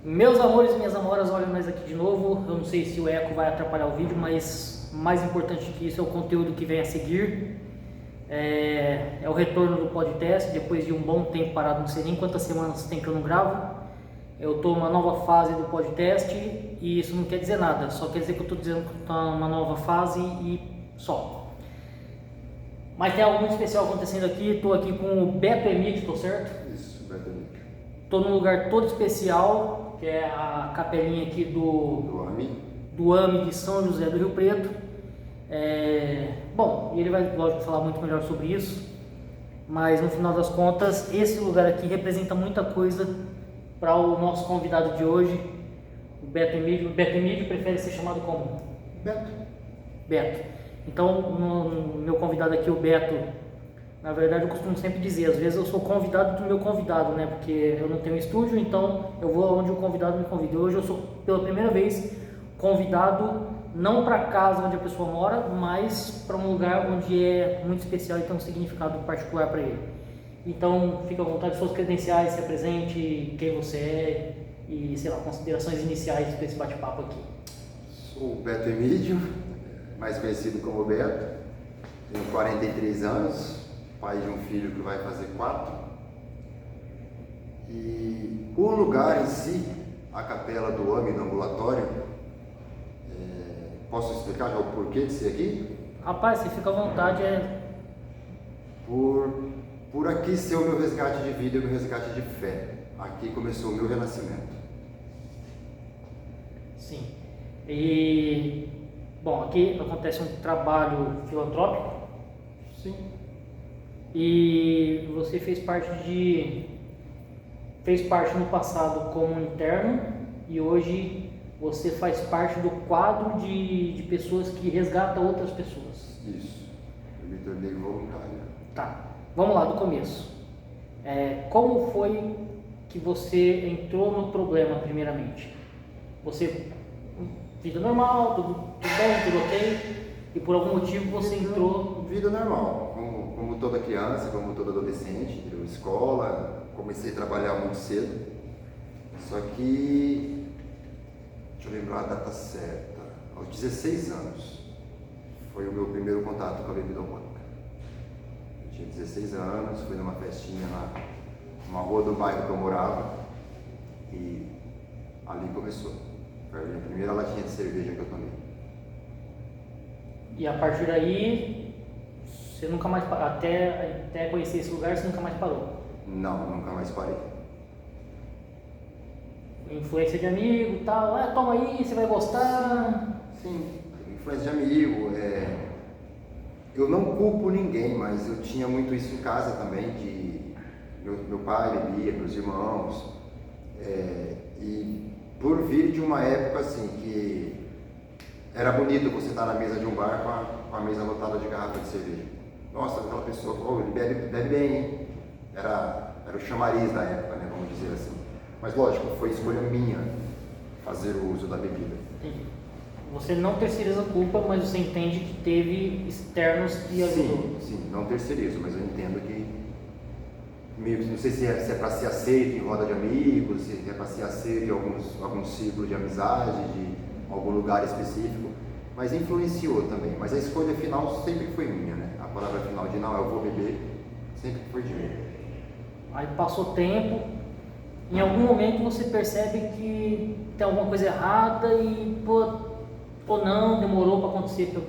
Meus amores e minhas amoras, olha nós aqui de novo. Eu não sei se o eco vai atrapalhar o vídeo, mas mais importante que isso é o conteúdo que vem a seguir. É o retorno do podcast, depois de um bom tempo parado, não sei nem quantas semanas tem que eu não gravo. Eu estou numa nova fase do podcast e isso não quer dizer nada, só quer dizer que eu estou dizendo que está numa nova fase e só. Mas tem algo muito especial acontecendo aqui. Estou aqui com o Beto Emídio, estou certo? Isso, Beto Emídio. Estou num lugar todo especial, que é a capelinha aqui do AME de São José do Rio Preto. Bom, e ele vai, lógico, falar muito melhor sobre isso, mas no final das contas, esse lugar aqui representa muita coisa para o nosso convidado de hoje, o Beto Emídio. O Beto Emídio prefere ser chamado como? Beto. Então, no meu convidado aqui, o Beto, na verdade eu costumo sempre dizer, às vezes eu sou convidado do meu convidado, né? Porque eu não tenho estúdio, então eu vou onde o convidado me convida. Hoje eu sou, pela primeira vez, convidado não para casa onde a pessoa mora, mas para um lugar onde é muito especial e tem um significado particular para ele. Então, fica à vontade, suas credenciais, se apresente, quem você é e, sei lá, considerações iniciais para esse bate-papo aqui. Sou o Beto Emídio, mais conhecido como Beto. Tenho 43 anos, pai de um filho que vai fazer 4. E o lugar em si, a capela do AME no ambulatório, posso explicar já o porquê de ser aqui? Rapaz, você fica à vontade, Por aqui ser o meu resgate de vida e o meu resgate de fé. Aqui começou o meu renascimento. Sim. E, bom, aqui acontece um trabalho filantrópico. Sim. E você fez parte no passado como interno e hoje você faz parte do quadro de pessoas que resgatam outras pessoas. Isso. Eu me tornei voluntário. Tá. Vamos lá do começo. Como foi que você entrou no problema primeiramente? Você, vida normal, tudo bem, tudo ok, e por algum motivo você entrou... Vida normal, como toda criança, como todo adolescente, deu escola, comecei a trabalhar muito cedo, só que, deixa eu lembrar a data certa, aos 16 anos foi o meu primeiro contato com a bebida alcoólica. Eu tinha 16 anos, fui numa festinha numa rua do bairro que eu morava e ali começou. Foi a minha primeira latinha de cerveja que eu tomei. E a partir daí, você nunca mais, até conhecer esse lugar, você nunca mais parou? Não, nunca mais parei. Influência de amigo e tal, toma aí, você vai gostar. Sim, influência de amigo. Eu não culpo ninguém, mas eu tinha muito isso em casa também, de meu pai bebia, meus irmãos, e por vir de uma época assim que era bonito você estar na mesa de um bar com a mesa lotada de garrafa de cerveja. Nossa, aquela pessoa, ele bebe bem, hein? Era o chamariz da época, né, vamos dizer assim. Mas lógico, foi escolha minha fazer o uso da bebida. Entendi. Você não terceiriza a culpa, mas você entende que teve externos que ajudou. Sim, não terceirizo, mas eu entendo que não sei se é para ser aceito em roda de amigos, se é para ser aceito em algum ciclo de amizade, de algum lugar específico, mas influenciou também. Mas a escolha final sempre foi minha, né? A palavra final de não, eu vou beber, sempre foi de mim. Aí passou tempo, em algum momento você percebe que tem alguma coisa errada e, ou não, demorou para acontecer, para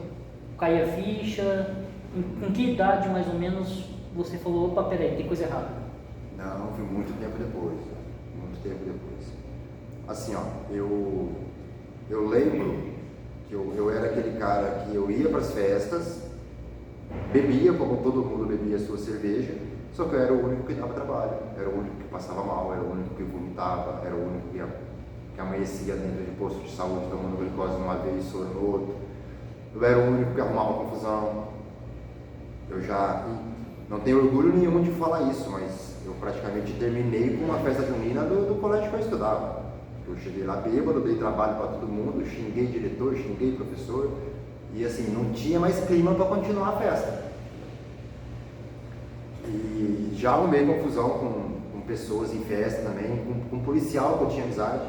cair a ficha. Em que idade mais ou menos você falou, opa, peraí, tem coisa errada? Não, foi muito tempo depois. Assim, ó, eu lembro que eu era aquele cara que eu ia para as festas, bebia como todo mundo bebia a sua cerveja, só que eu era o único que dava trabalho, era o único que passava mal, era o único que vomitava, era o único que amanhecia dentro de posto de saúde tomando glicose numa vez, soro no outro. Eu era o único que arrumava confusão. Eu já não tenho orgulho nenhum de falar isso, mas eu praticamente terminei com uma festa junina do colégio que eu estudava. Eu cheguei lá bêbado, dei trabalho para todo mundo, xinguei diretor, xinguei professor, e assim, não tinha mais clima para continuar a festa. E já arrumei confusão com pessoas em festa também, com um policial que eu tinha amizade.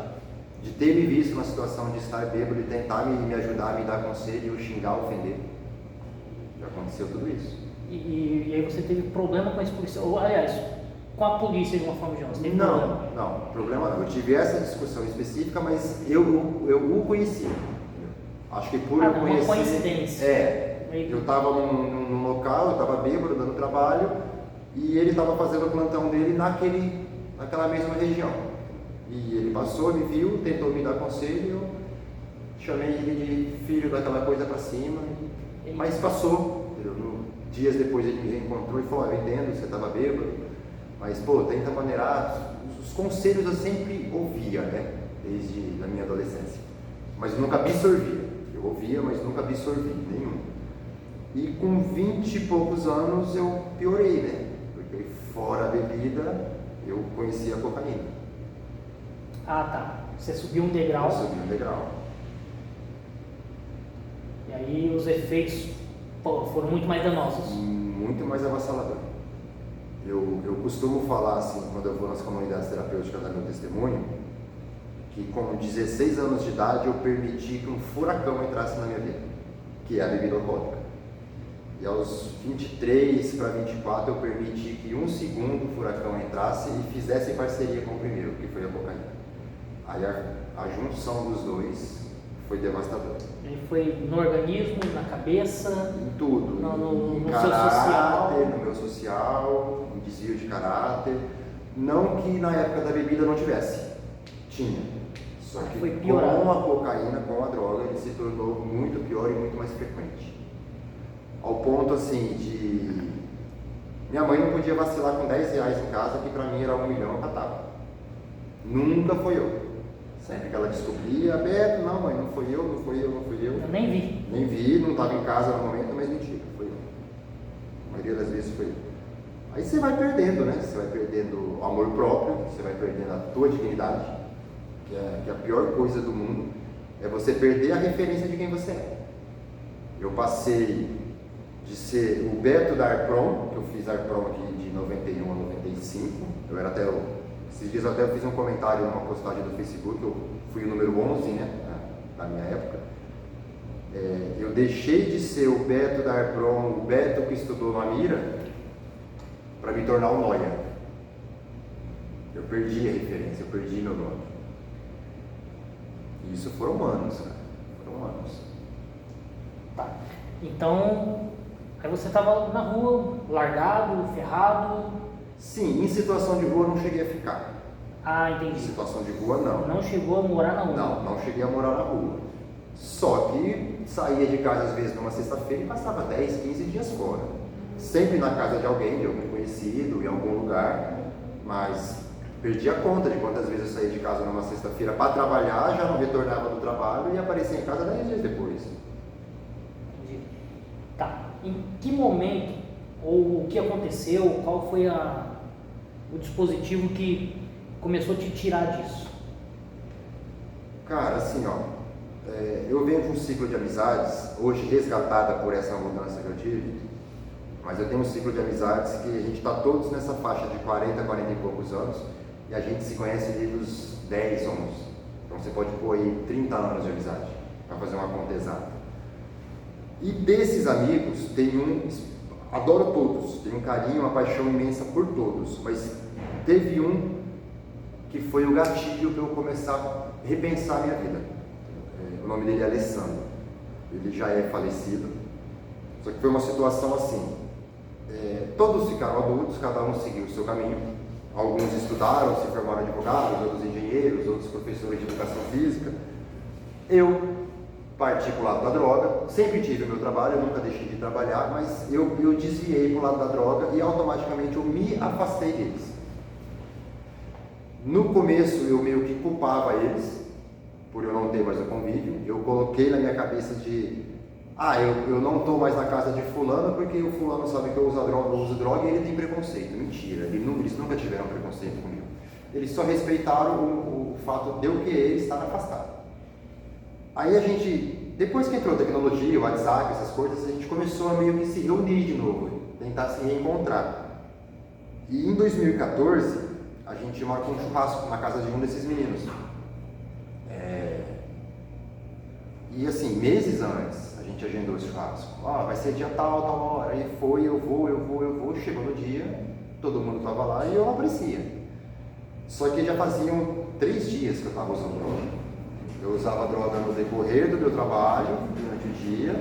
de ter me visto na situação de estar bêbado e tentar me ajudar, me dar conselho, eu xingar, ofender. Já aconteceu tudo isso. E aí você teve problema com esse policial, ou aliás, com a polícia de uma forma geral? Você teve problema? Não, problema não. Eu tive essa discussão específica, mas eu o conhecia. Acho que por eu conhecer... uma coincidência. Eu estava num local, eu estava bêbado, dando trabalho, e ele estava fazendo o plantão dele naquela mesma região. E ele passou, me viu, tentou me dar conselho, eu chamei ele de filho daquela coisa pra cima, mas passou. Dias depois ele me reencontrou e falou, eu entendo, você estava bêbado, mas pô, tenta maneirar. Os conselhos eu sempre ouvia, né, desde a minha adolescência, mas nunca absorvia. Eu ouvia, mas nunca absorvi nenhum. E com 20 e poucos anos eu piorei, né, porque fora a bebida eu conhecia a cocaína. Ah, tá. Você subiu um degrau. Eu subi um degrau. E aí os efeitos foram muito mais danosos. Muito mais avassalador. Eu costumo falar assim, quando eu vou nas comunidades terapêuticas dar meu testemunho, que com 16 anos de idade eu permiti que um furacão entrasse na minha vida, que é a bebida alcoólica. E aos 23 para 24 eu permiti que um segundo furacão entrasse e fizesse parceria com o primeiro, que foi a cocaína. Aí a junção dos dois foi devastadora. Ele foi no organismo, na cabeça, em tudo, no caráter, seu social. no meu social, em desvio de caráter. Não que na época da bebida não tivesse, tinha. Só que foi com piorado. a cocaína, com a droga, ele se tornou muito pior e muito mais frequente. Ao ponto assim de... Minha mãe não podia vacilar com 10 reais em casa, que pra mim era 1 milhão, eu catava. Nunca foi eu. Sempre que ela descobria, Beto, não mãe, não foi eu. Eu nem vi. Nem vi, não estava em casa no momento, mas mentira, foi eu. A maioria das vezes foi eu. Aí você vai perdendo, né? Você vai perdendo o amor próprio, você vai perdendo a tua dignidade, que é a pior coisa do mundo, é você perder a referência de quem você é. Eu passei de ser o Beto da Arprom, que eu fiz Arprom aqui de 91 a 95, eu era até esses dias eu até fiz um comentário numa postagem do Facebook, eu fui o número 11, né, na minha época. Eu deixei de ser o Beto da Arprom, o Beto que estudou na Mira, para me tornar o Noia. Eu perdi a referência, eu perdi meu nome. E isso foram anos, cara. Foram anos. Tá. Então, aí você estava na rua, largado, ferrado. Sim, em situação de rua eu não cheguei a ficar. Ah, Em entendi. situação de rua não. Não chegou a morar na rua. Não cheguei a morar na rua. Só que saía de casa às vezes numa sexta-feira e passava 10, 15 dias fora. Sempre na casa de alguém conhecido, em algum lugar, mas perdi a conta de quantas vezes eu saía de casa numa sexta-feira para trabalhar, já não retornava do trabalho e aparecia em casa 10 dias depois. Entendi. Tá. Em que momento, ou o que aconteceu, qual foi o dispositivo que começou a te tirar disso? Cara, assim, eu venho de um ciclo de amizades, hoje resgatada por essa mudança que eu tive, mas eu tenho um ciclo de amizades que a gente está todos nessa faixa de 40, 40 e poucos anos, e a gente se conhece desde os 10, 11. Então você pode pôr aí 30 anos de amizade, para fazer uma conta exata. E desses amigos, adoro todos, tenho um carinho, uma paixão imensa por todos, mas teve um que foi o gatilho para eu começar a repensar a minha vida. O nome dele é Alessandro, ele já é falecido, só que foi uma situação assim, todos ficaram adultos, cada um seguiu o seu caminho, alguns estudaram, se formaram advogados, outros engenheiros, outros professores de educação física. Eu parti para o lado da droga, sempre tive o meu trabalho, eu nunca deixei de trabalhar, mas eu desviei para o lado da droga e automaticamente eu me afastei deles. No começo eu meio que culpava eles por eu não ter mais o convívio, eu coloquei na minha cabeça eu não estou mais na casa de fulano porque o fulano sabe que eu uso droga e ele tem preconceito. Mentira, eles nunca tiveram preconceito comigo. Eles só respeitaram o fato de eu querer estar afastado. Aí a gente, depois que entrou a tecnologia, o WhatsApp, essas coisas, a gente começou a meio que se reunir de novo, tentar se reencontrar. E em 2014, a gente marcou um churrasco na casa de um desses meninos. E assim, meses antes, a gente agendou esse churrasco. Vai ser dia tal, tal hora. Aí foi, eu vou. Chegou no dia, todo mundo estava lá e eu não aparecia. Só que já faziam 3 dias que eu estava usando droga. Eu usava droga no decorrer do meu trabalho, durante o dia.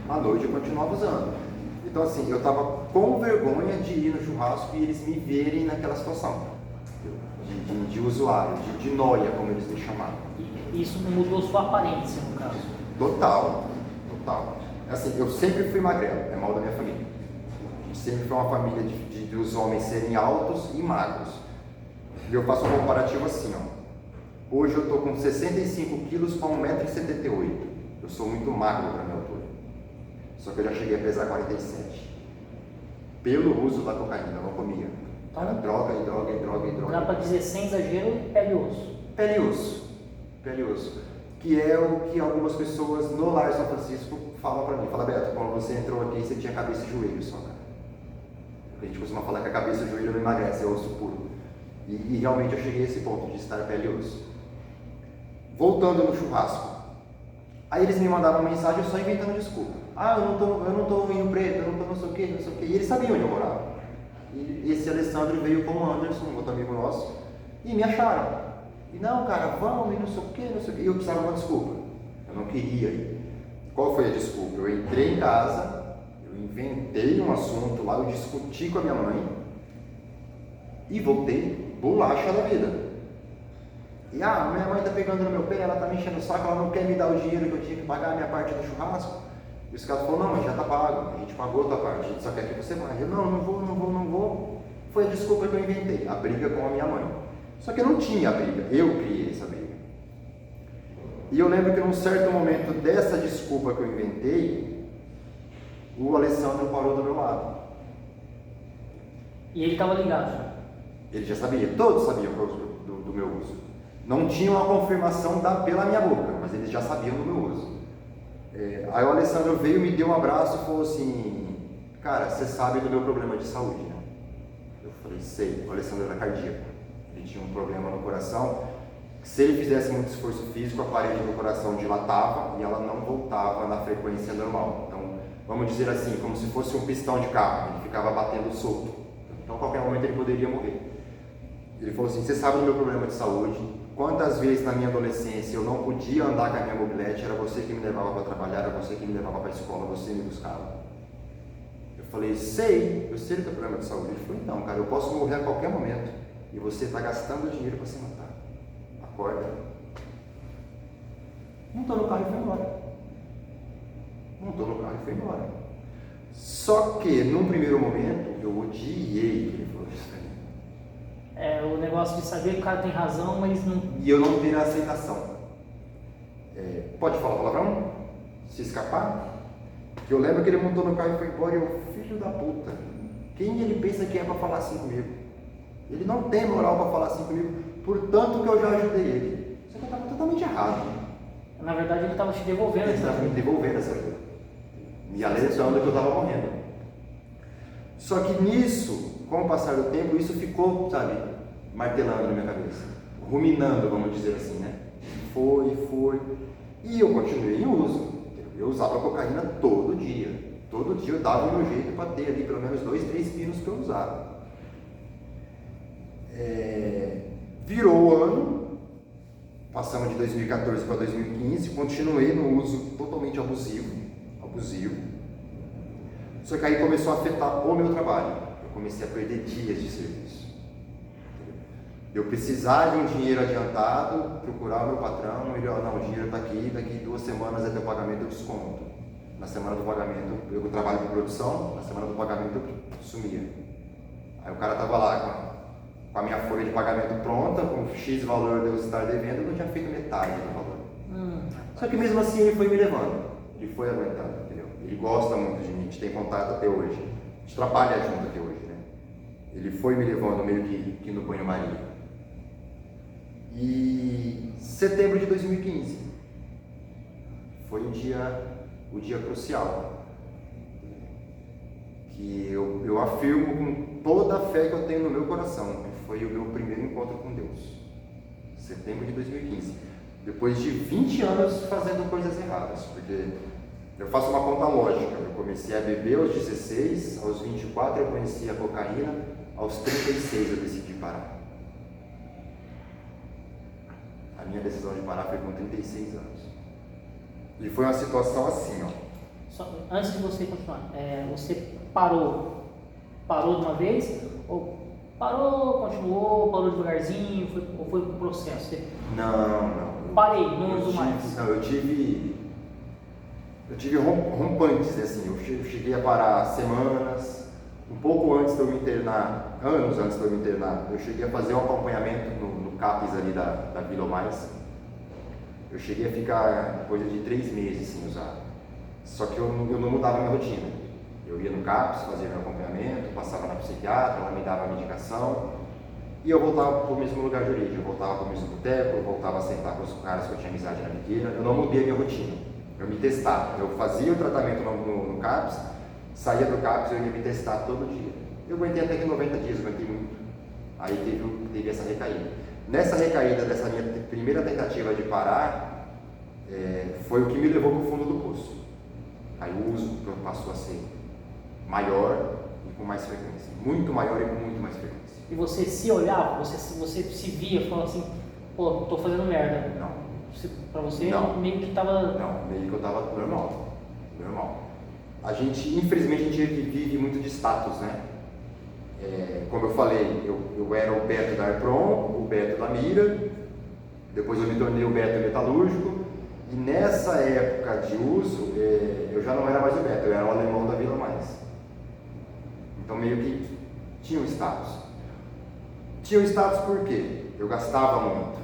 À noite eu continuava usando. Então assim, eu estava com vergonha de ir no churrasco e eles me verem naquela situação. De usuário, de noia, como eles me chamavam. E isso mudou sua aparência, no caso? Total. Assim, eu sempre fui magrelo, é mal da minha família. A gente sempre foi uma família de os homens serem altos e magros. E eu faço um comparativo assim, ó. Hoje eu tô com 65 quilos para 1,78 m. Eu sou muito magro para minha altura. Só que eu já cheguei a pesar 47. Pelo uso da cocaína, eu não comia. Era droga. Dá para dizer sem exagero, pele e osso. Pele e osso. Que é o que algumas pessoas no Lar São Francisco falam para mim. Fala, Beto, quando você entrou aqui, você tinha cabeça e joelho só, cara. A gente costuma falar que a cabeça e o joelho não emagrece, é osso puro. E realmente eu cheguei a esse ponto de estar pele e osso. Voltando no churrasco. Aí eles me mandavam uma mensagem só inventando desculpa. Eu não tô em Rio Preto, eu não tô não sei o que. E eles sabiam onde eu morava. E esse Alessandro veio com o Anderson, um outro amigo nosso, e me acharam. E não, cara, vamos, e não sei o que. E eu precisava de uma desculpa. Eu não queria ir. Qual foi a desculpa? Eu entrei em casa, eu inventei um assunto lá, eu discuti com a minha mãe e voltei bolacha da vida. E minha mãe tá pegando no meu pé, ela tá me enchendo o saco, ela não quer me dar o dinheiro que eu tinha que pagar a minha parte do churrasco. E os caras falaram, não, mas já tá pago, a gente pagou a tua parte, a gente só quer que você vá. Eu, não vou. Foi a desculpa que eu inventei, a briga com a minha mãe. Só que eu não tinha a briga, eu criei essa briga. E eu lembro que num certo momento dessa desculpa que eu inventei, o Alessandro parou do meu lado. E ele estava ligado já? Ele já sabia, todos sabiam do meu uso. Não tinha uma confirmação pela minha boca, mas eles já sabiam do meu uso. Aí o Alessandro veio, me deu um abraço e falou assim, cara, você sabe do meu problema de saúde, né? Eu falei, sei. O Alessandro era cardíaco, ele tinha um problema no coração, se ele fizesse muito esforço físico, a parede do coração dilatava e ela não voltava na frequência normal. Então, vamos dizer assim, como se fosse um pistão de carro, ele ficava batendo solto. Então, a qualquer momento ele poderia morrer. Ele falou assim, você sabe do meu problema de saúde, quantas vezes na minha adolescência eu não podia andar com a minha mobilete, era você que me levava para trabalhar, era você que me levava para a escola, você me buscava. Eu falei, eu sei do teu problema de saúde. Ele falou, então, cara, eu posso morrer a qualquer momento e você está gastando dinheiro para se matar. Acorda. Montou no carro e foi embora. Só que, num primeiro momento, eu odiei que ele falou isso pra mim. O negócio de saber que o cara tem razão, mas não... E eu não ter a aceitação. Pode falar palavrão? Se escapar? Que eu lembro que ele montou no carro e foi embora e eu, filho da puta, quem ele pensa que é para falar assim comigo? Ele não tem moral para falar assim comigo, portanto que eu já ajudei ele. Só que eu estava totalmente errado. Na verdade ele estava te devolvendo essa ajuda. Ele estava me devolvendo essa ajuda. Me alertando que eu estava morrendo. Só que nisso, com o passar do tempo, isso ficou, sabe, martelando na minha cabeça. Ruminando, vamos dizer assim, né? Foi. E eu continuei em uso. Eu usava cocaína todo dia. Todo dia eu dava o meu jeito para ter ali pelo menos 2, 3 pinos que eu usava. Virou o ano, passamos de 2014 para 2015, continuei no uso totalmente abusivo. Só que aí começou a afetar o meu trabalho. Eu comecei a perder dias de serviço. Eu precisar de um dinheiro adiantado, procurar o meu patrão, ele, não, o dinheiro está aqui, daqui 2 semanas é teu pagamento, eu desconto. Na semana do pagamento, eu trabalho com produção, na semana do pagamento eu sumia. Aí o cara estava lá com a minha folha de pagamento pronta, com X valor de eu estar devendo, eu não tinha feito metade do valor. Só que mesmo assim ele foi me levando, ele foi aguentando, entendeu? Ele gosta muito de mim, a gente tem contato até hoje, a gente trabalha junto até hoje, né? Ele foi me levando meio que no banho-maria. E setembro de 2015 foi o dia crucial, que eu afirmo com toda a fé que eu tenho no meu coração, que foi o meu primeiro encontro com Deus. Setembro de 2015. Depois de 20 anos fazendo coisas erradas, porque eu faço uma conta lógica. Eu comecei a beber aos 16, aos 24 eu conheci a cocaína, aos 36 eu decidi parar. A minha decisão de parar foi com 36 anos. E foi uma situação assim, ó. Antes de você continuar, você parou de uma vez? Ou parou, continuou, parou devagarzinho? Ou foi um processo? Não. Parei, não uso mais. Não, eu tive rompantes, assim. Eu cheguei a parar semanas, um pouco antes de eu me internar, anos antes de eu me internar, eu cheguei a fazer um acompanhamento no CAPS ali da Vila Mais. Eu cheguei a ficar coisa de 3 meses sem usar. Só que eu não mudava a minha rotina. Eu ia no CAPS, fazia meu acompanhamento, passava na psiquiatra, ela me dava a medicação e eu voltava para o mesmo lugar de origem. Eu voltava para o mesmo boteco, eu voltava a sentar com os caras que eu tinha amizade na biqueira. Eu não mudei a minha rotina. Eu me testava. Eu fazia o tratamento no CAPS, saía do CAPS e eu ia me testar todo dia. Eu aguentei até que 90 dias, eu aguentei muito. Aí teve essa recaída. Nessa recaída, dessa minha primeira tentativa de parar, foi o que me levou para o fundo do poço. Aí o uso passou a ser maior e com mais frequência. Muito maior e com muito mais frequência. E você se olhava, você se via, falando assim, pô, tô fazendo merda. Não. Pra você, não. meio que tava... Não, meio que eu tava normal. A gente, infelizmente, a gente vive muito de status, né? Como eu falei, eu era o Beto da Arpron, o Beto da Mira, depois eu me tornei o Beto metalúrgico, e nessa época de uso, eu já não era mais o Beto, eu era o alemão da Vila Mais. Então meio que tinha um status. Tinha um status por quê? Eu gastava muito.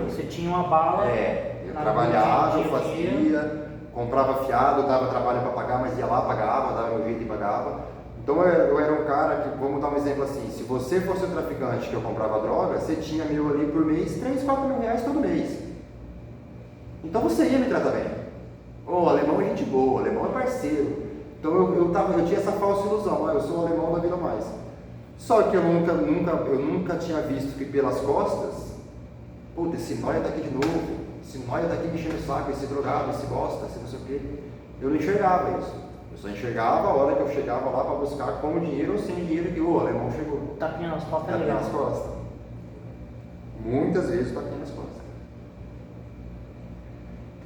Você tinha uma bala... eu trabalhava, eu fazia... Comprava fiado, dava trabalho para pagar, mas ia lá, pagava, dava meu jeito e pagava. Então eu era um cara que, vamos dar um exemplo assim, se você fosse um traficante que eu comprava droga, você tinha meu ali por mês, 3, 4 mil reais todo mês. Então você ia me tratar bem. O alemão é gente boa, o alemão é parceiro. Então eu tinha essa falsa ilusão, eu sou o alemão da Vila Mais. Só que eu nunca tinha visto que pelas costas, puta, esse nóia tá aqui de novo. Esse nóia tá aqui me enchendo o saco, esse drogado, esse bosta, esse não sei o quê. Eu não enxergava isso. Eu só enxergava a hora que eu chegava lá para buscar com dinheiro ou sem dinheiro que o alemão chegou. Tapinha nas costas é Tapinha legal. nas costas. Muitas vezes tapinha nas costas.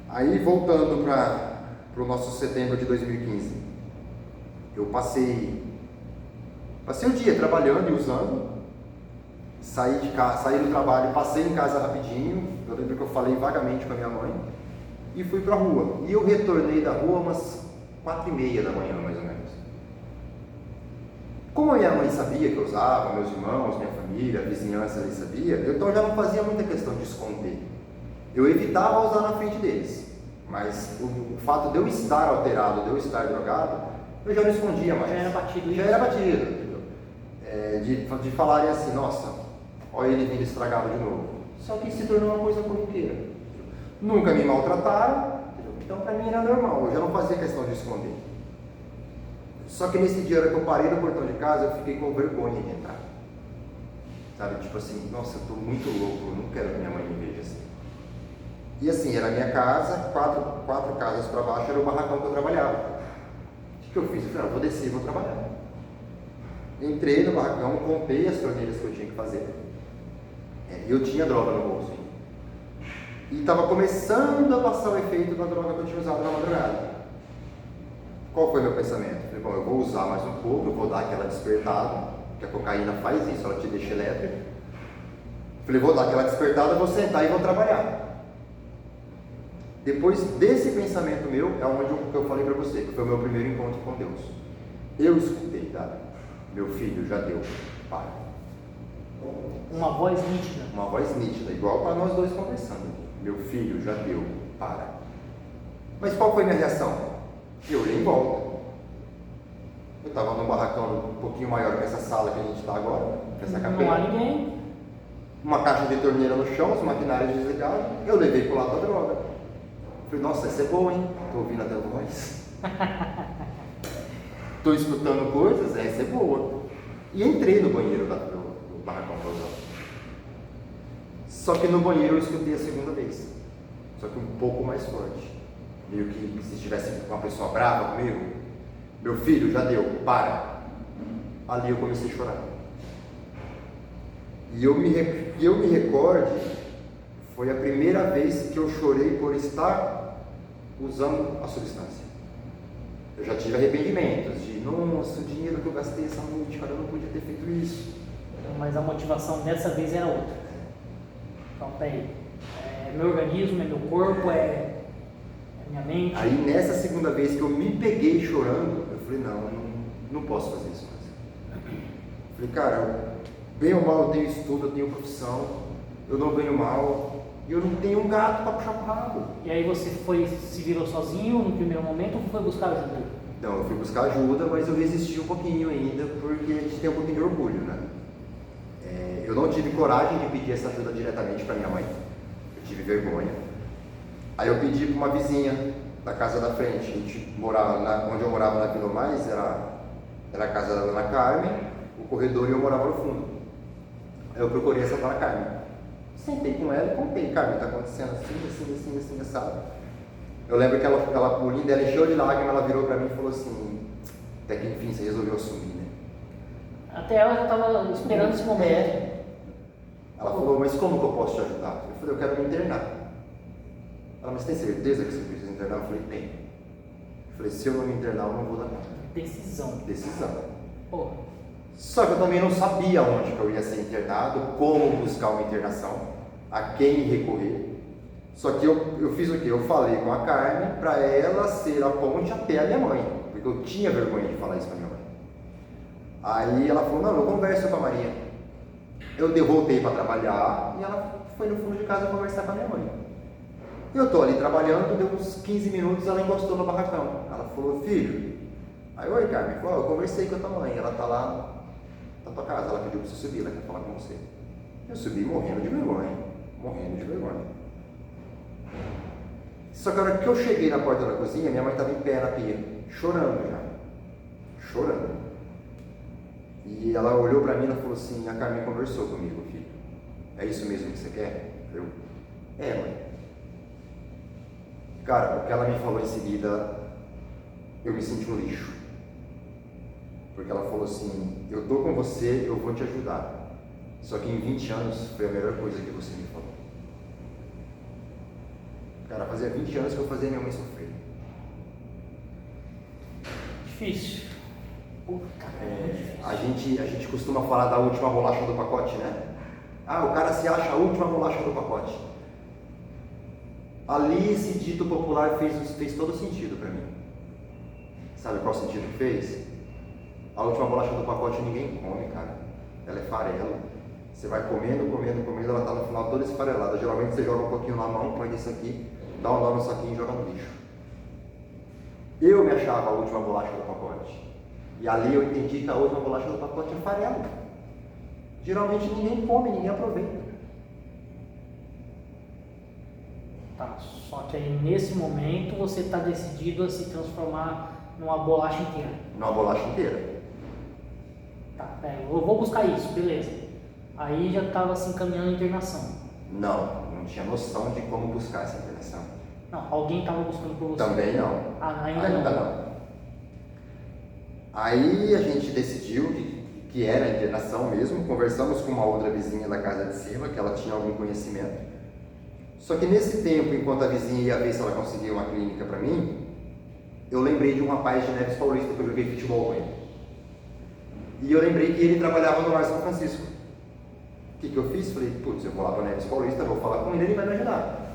Aí voltando para o nosso setembro de 2015. Eu passei o dia trabalhando e usando. Saí do trabalho, passei em casa rapidinho, eu lembro que eu falei vagamente com a minha mãe, e fui pra rua. E eu retornei da rua umas 4h30 da manhã, mais ou menos. Como a minha mãe sabia que eu usava, meus irmãos, minha família, a vizinhança ali sabia, então eu já não fazia muita questão de esconder. Eu evitava usar na frente deles, mas o fato de eu estar alterado, de eu estar drogado, eu já não escondia mais. Já era batido. Já era batido, entendeu? De falarem assim, nossa, olha ele vindo estragado de novo. Só que se tornou uma coisa corriqueira. Nunca me maltrataram, então para mim era normal, eu já não fazia questão de esconder. Só que nesse dia que eu parei no portão de casa, eu fiquei com vergonha de entrar. Sabe, tipo assim, nossa, eu tô muito louco, eu não quero que minha mãe me veja assim. E assim, era a minha casa, quatro casas para baixo era o barracão que eu trabalhava. O que eu fiz? Eu falei, vou descer e vou trabalhar. Entrei no barracão, comprei as torneiras que eu tinha que fazer. Eu tinha droga no bolso. Hein? E estava começando a passar o efeito da droga que eu tinha usado na madrugada. Qual foi meu pensamento? Falei, bom, eu vou usar mais um pouco, eu vou dar aquela despertada, que a cocaína faz isso, ela te deixa elétrico. Falei, vou dar aquela despertada, vou sentar e vou trabalhar. Depois desse pensamento meu, é onde eu falei para você, que foi o meu primeiro encontro com Deus. Eu escutei, tá? Meu filho, já deu, para. Uma voz nítida. Uma voz nítida, igual para nós dois conversando. Meu filho, já deu, para. Mas qual foi a minha reação? Eu olhei em volta. Eu estava num barracão um pouquinho maior que essa sala que a gente está agora, que essa capela. Não há ninguém. Uma caixa de torneira no chão, os maquinários desligados. Eu levei pro lado da droga. Falei, nossa, essa é boa, hein? Tô ouvindo até a voz. Tô escutando coisas, essa é boa. E entrei no banheiro do barracão pra usar. Só que no banheiro eu escutei a segunda vez, só que um pouco mais forte. Meio que se tivesse uma pessoa brava comigo, meu filho, já deu, para. Ali eu comecei a chorar. E eu me recorde, foi a primeira vez que eu chorei por estar usando a substância. Eu já tive arrependimentos de, nossa, o dinheiro que eu gastei essa noite, cara, eu não podia ter feito isso. Mas a motivação dessa vez era outra. Então, peraí, é meu organismo, é meu corpo, é minha mente. Aí nessa segunda vez que eu me peguei chorando, eu falei, não posso fazer isso mais. Eu falei, cara, bem ou mal eu tenho estudo, eu tenho profissão, eu não ganho mal, e eu não tenho um gato para puxar pro rabo. E aí você se virou sozinho no primeiro momento ou foi buscar ajuda? Não, eu fui buscar ajuda, mas eu resisti um pouquinho ainda, porque a gente tem um pouquinho de orgulho, né? Eu não tive coragem de pedir essa ajuda diretamente para minha mãe, eu tive vergonha. Aí eu pedi para uma vizinha da casa da frente, a gente morava onde eu morava na Vila Mais, era a casa da Dona Carmen, o corredor e eu morava no fundo. Aí eu procurei essa Dona Carmen, sentei com ela e contei, Carmen, está acontecendo assim, sabe? Eu lembro que o olhinho dela encheu de lágrimas, ela virou para mim e falou assim, até que enfim você resolveu assumir, né? Até ela já estava esperando esse momento. Ela falou, mas como que eu posso te ajudar? Eu falei, eu quero me internar. Ela, mas tem certeza que você precisa internar? Eu falei, tem. Eu falei, se eu não me internar, eu não vou dar conta. Decisão. Pô. Só que eu também não sabia onde que eu ia ser internado, como buscar uma internação, a quem recorrer. Só que eu fiz o quê? Eu falei com a Carmen para ela ser a ponte até a minha mãe, porque eu tinha vergonha de falar isso para minha mãe. Aí ela falou, não, eu converso com a Maria. Eu voltei para trabalhar e ela foi no fundo de casa conversar com a minha mãe. Eu tô ali trabalhando, deu uns 15 minutos, ela encostou no barracão. Ela falou, filho. Aí, oi, Carmen. Falou, eu conversei com a tua mãe, ela tá lá na tua casa, ela pediu para você subir, ela quer falar com você. Eu subi morrendo de vergonha. Só que a hora que eu cheguei na porta da cozinha, minha mãe estava em pé na pia, chorando já. Chorando. E ela olhou para mim e falou assim, a Carmen conversou comigo, filho. É isso mesmo que você quer? Eu, mãe. Cara, o que ela me falou em seguida, eu me senti um lixo. Porque ela falou assim, eu tô com você, eu vou te ajudar. Só que em 20 anos foi a melhor coisa que você me falou. Cara, fazia 20 anos que eu fazia minha mãe sofrer. Difícil. A gente costuma falar da última bolacha do pacote, né? O cara se acha a última bolacha do pacote. Ali esse dito popular fez todo sentido para mim. Sabe qual sentido que fez? A última bolacha do pacote ninguém come, cara. Ela é farelo. Você vai comendo, ela tá no final toda esfarelada. Geralmente você joga um pouquinho na mão, põe isso aqui, dá um nó no saquinho e joga no lixo. Eu me achava a última bolacha do pacote. E ali eu entendi que a última bolacha do pacote é farelo. Geralmente ninguém come, ninguém aproveita. Tá, só que aí nesse momento você está decidido a se transformar numa bolacha inteira. Numa bolacha inteira. Tá, eu vou buscar isso, beleza. Aí já estava se encaminhando a internação. Não tinha noção de como buscar essa internação. Não, alguém estava buscando por você. Também não. Ainda não. Aí a gente decidiu que era a internação mesmo, conversamos com uma outra vizinha da casa de cima, que ela tinha algum conhecimento. Só que nesse tempo, enquanto a vizinha ia ver se ela conseguia uma clínica para mim, eu lembrei de um rapaz de Neves Paulista que eu joguei futebol com ele. E eu lembrei que ele trabalhava no Lar São Francisco. O que eu fiz? Falei, putz, eu vou lá para Neves Paulista, vou falar com ele vai me ajudar.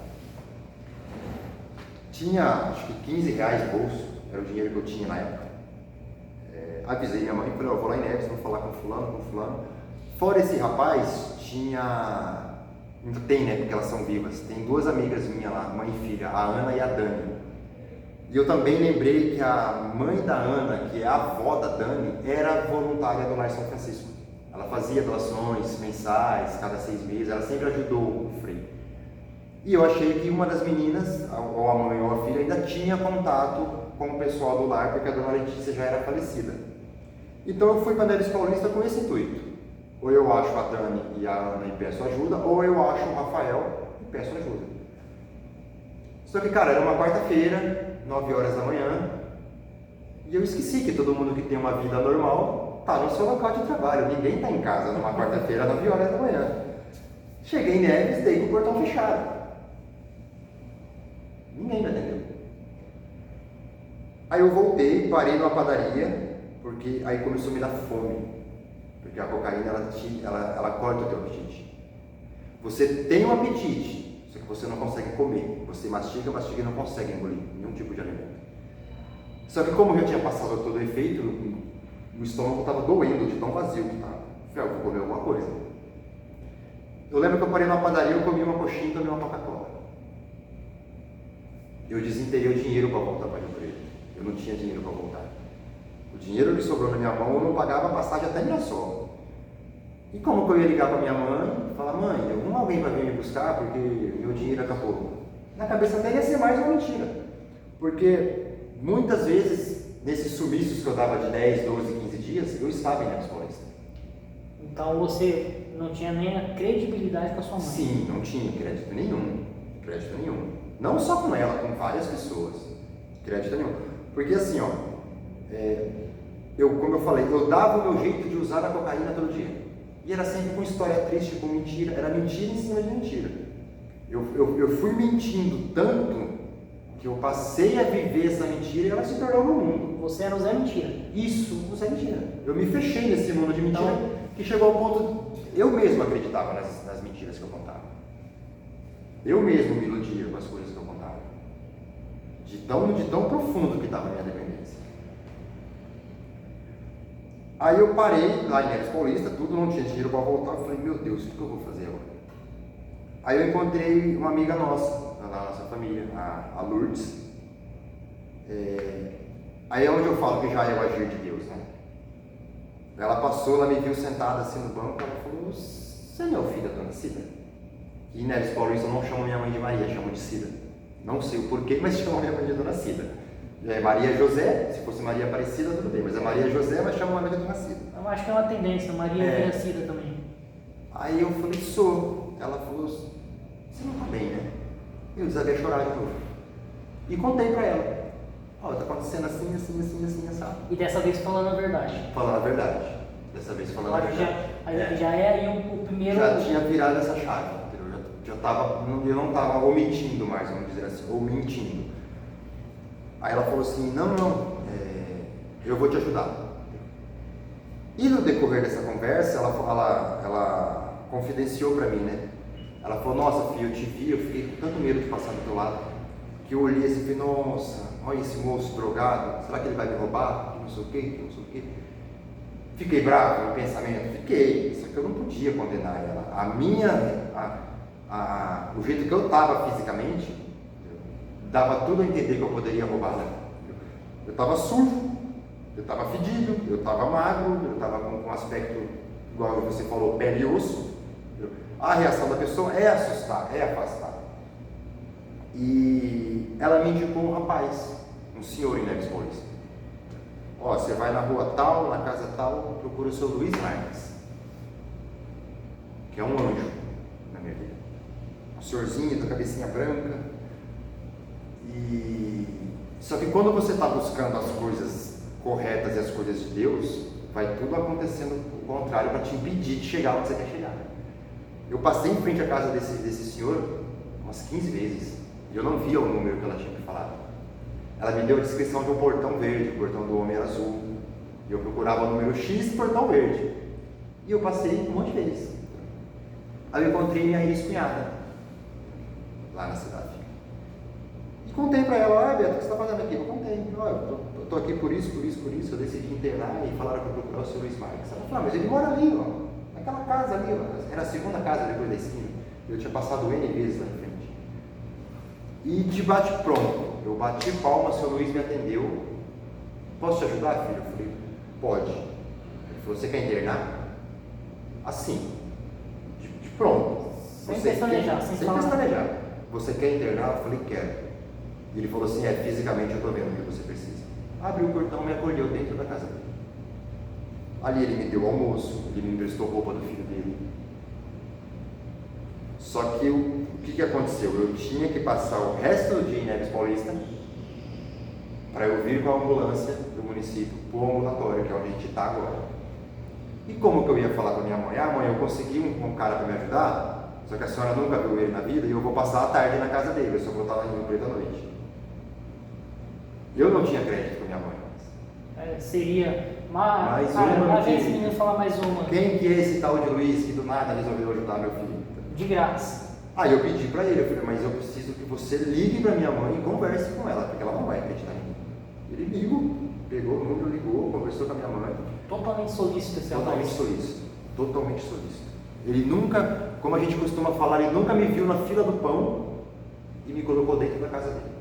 Tinha, acho que 15 reais no bolso, era o dinheiro que eu tinha na época. Avisei minha mãe, falei, vou lá em Neves, vou falar com fulano. Fora esse rapaz, ainda tem, né, porque elas são vivas, tem duas amigas minhas lá, mãe e filha, a Ana e a Dani. E eu também lembrei que a mãe da Ana, que é a avó da Dani, era voluntária do Lar São Francisco. Ela fazia doações mensais, cada 6 meses, ela sempre ajudou o Frei. E eu achei que uma das meninas, ou a mãe ou a filha, ainda tinha contato com o pessoal do lar, porque a dona Letícia já era falecida. Então eu fui para Neves Paulista com esse intuito. Ou eu acho a Dani e a Ana e peço ajuda, ou eu acho o Rafael e peço ajuda. Só que, cara, era uma quarta-feira, 9 horas da manhã, e eu esqueci que todo mundo que tem uma vida normal tá no seu local de trabalho. Ninguém tá em casa numa quarta-feira, 9 horas da manhã. Cheguei em Neves, dei com o portão fechado. Ninguém me atendeu. Aí eu voltei, parei numa padaria, porque aí começou a me dar fome. Porque a cocaína, ela corta o teu apetite. Você tem um apetite, só que você não consegue comer. Você mastiga e não consegue engolir nenhum tipo de alimento. Só que como eu já tinha passado todo o efeito, o estômago estava doendo de tão vazio que estava. Eu vou comer alguma coisa. Eu lembro que eu parei numa padaria, eu comi uma coxinha e tomei uma Coca-Cola. Eu desenterrei o dinheiro para voltar para Rio Preto. Eu não tinha dinheiro para voltar. O dinheiro que sobrou na minha mão, eu não pagava a passagem até Mirassol. E como que eu ia ligar para minha mãe e falar, mãe, alguém vai vir me buscar porque meu dinheiro acabou? Na cabeça dela ia ser mais uma mentira. Porque muitas vezes, nesses sumiços que eu dava de 10, 12, 15 dias, eu estava em Neves Paulista. Então você não tinha nem a credibilidade com a sua mãe? Sim, não tinha crédito nenhum. Crédito nenhum. Não só com ela, com várias pessoas. Crédito nenhum. Porque assim, ó, como eu falei, eu dava o meu jeito de usar a cocaína todo dia. E era sempre com história triste, com mentira. Era mentira em cima de mentira. Eu fui mentindo tanto que eu passei a viver essa mentira e ela se tornou meu mundo. Você era o Zé Mentira. Isso, o Zé Mentira. Eu me fechei nesse mundo de mentira que chegou ao ponto... Eu mesmo acreditava nas mentiras que eu contava. Eu mesmo me iludia com as coisas que eu contava. De tão profundo que estava a minha dependência. Aí eu parei lá em Neves Paulista, tudo, não tinha dinheiro para voltar. Eu falei, meu Deus, o que eu vou fazer agora? Aí eu encontrei uma amiga nossa, da nossa família, a Lourdes. Aí é onde eu falo que já é o agir de Deus, né? Ela passou, ela me viu sentada assim no banco, ela falou, você não é o filho da dona Cida? E em Neves Paulista eu não chamo minha mãe de Maria, chamo de Cida. Não sei o porquê, mas chamo minha mãe de dona Cida. É Maria José, se fosse Maria Aparecida, tudo bem, mas é Maria José, mas chama a mãe de dona Cida. Eu acho que é uma tendência, Maria e Cida também. Aí eu falei, sou. Ela falou, você não tá bem, né? Eu desabei a chorar de novo. E contei pra ela. Ó, tá acontecendo assim, assim, assim, assim, assim. E dessa vez falando a verdade. Falando a verdade. Dessa vez falando a verdade. Já é aí o primeiro... Já tinha virado essa chave. Eu não estava omitindo mais, vamos dizer assim, ou mentindo. Aí ela falou assim, não, eu vou te ajudar. E no decorrer dessa conversa, ela confidenciou para mim, né? Ela falou, nossa filho, eu te vi, eu fiquei com tanto medo de passar do teu lado, que eu olhei assim e falei, nossa, olha esse moço drogado, será que ele vai me roubar? Que não sei o quê, que não sei o quê. Fiquei bravo no pensamento? Fiquei, só que eu não podia condenar ela. O jeito que eu estava fisicamente, dava tudo a entender que eu poderia roubar ela. Eu estava sujo, eu estava fedido, eu estava magro, eu estava com um aspecto, igual você falou, pele e osso. A reação da pessoa é assustar, é afastar. E ela me indicou um rapaz, um senhor em Neves Paulista. Ó, você vai na rua tal, na casa tal, procura o seu Luiz Marques, que é um anjo na minha vida. Um senhorzinho da cabecinha branca. Só que quando você está buscando as coisas corretas e as coisas de Deus, vai tudo acontecendo o contrário para te impedir de chegar onde você quer chegar. Eu passei em frente à casa desse senhor umas 15 vezes e eu não via o número que ela tinha me falado. Ela me deu a descrição de um portão verde, o portão do homem era azul. E eu procurava o número X, portão verde. E eu passei um monte de vezes. Aí eu encontrei minha ex-cunhada lá na cidade. E contei pra ela, Beto, o que você está fazendo aqui? Eu contei, eu tô aqui por isso, eu decidi internar e falaram para procurar o seu Luiz Marques. Ela falou, mas ele mora ali, ó, naquela casa ali, ó. Era a segunda casa depois da esquina. Eu tinha passado N vezes lá em frente. E de bate pronto, eu bati palma, o seu Luiz me atendeu. Posso te ajudar, filho? Eu falei, pode. Ele falou, você quer internar? Assim, de pronto. Sem pestanejar, sem pestanejar. Você quer internar? Eu falei, quero. E ele falou assim, fisicamente eu estou vendo o que você precisa. Abriu o portão e me acolheu dentro da casa dele. Ali ele me deu almoço, ele me emprestou roupa do filho dele. Só que o que aconteceu? Eu tinha que passar o resto do dia em Neves Paulista para eu vir com a ambulância do município para o ambulatório, que é onde a gente está agora. E como que eu ia falar com a minha mãe? Ah, mãe, eu consegui um cara para me ajudar, só que a senhora nunca viu ele na vida e eu vou passar a tarde na casa dele, eu só vou estar lá em Rio Preto à noite. Eu não tinha crédito com a minha mãe. Seria mais uma. A gente menino falar mais uma. Quem que é esse tal de Luiz que do nada resolveu ajudar meu filho? De graça. Aí eu pedi para ele, eu falei, mas eu preciso que você ligue para minha mãe e converse com ela, porque ela não vai acreditar em mim. Ele ligou, pegou o número, ligou, conversou com a minha mãe. Totalmente solícito esse rapaz. Totalmente solícito. Totalmente solícito. Ele nunca, como a gente costuma falar, ele nunca me viu na fila do pão e me colocou dentro da casa dele.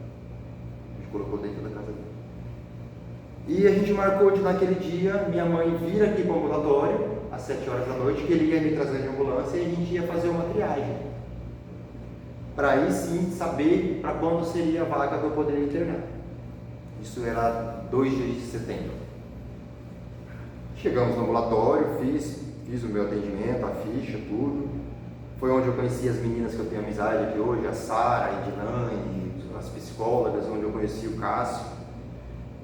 E a gente marcou de naquele dia, minha mãe vir aqui para o ambulatório, às 7 horas da noite, que ele ia me trazer de ambulância e a gente ia fazer uma triagem. Para aí sim saber para quando seria a vaga para eu poder internar. Isso era 2 dias de setembro. Chegamos no ambulatório, fiz o meu atendimento, a ficha, tudo. Foi onde eu conheci as meninas que eu tenho amizade aqui hoje, a Sara, a Edilane, as psicólogas, onde eu conheci o Cássio,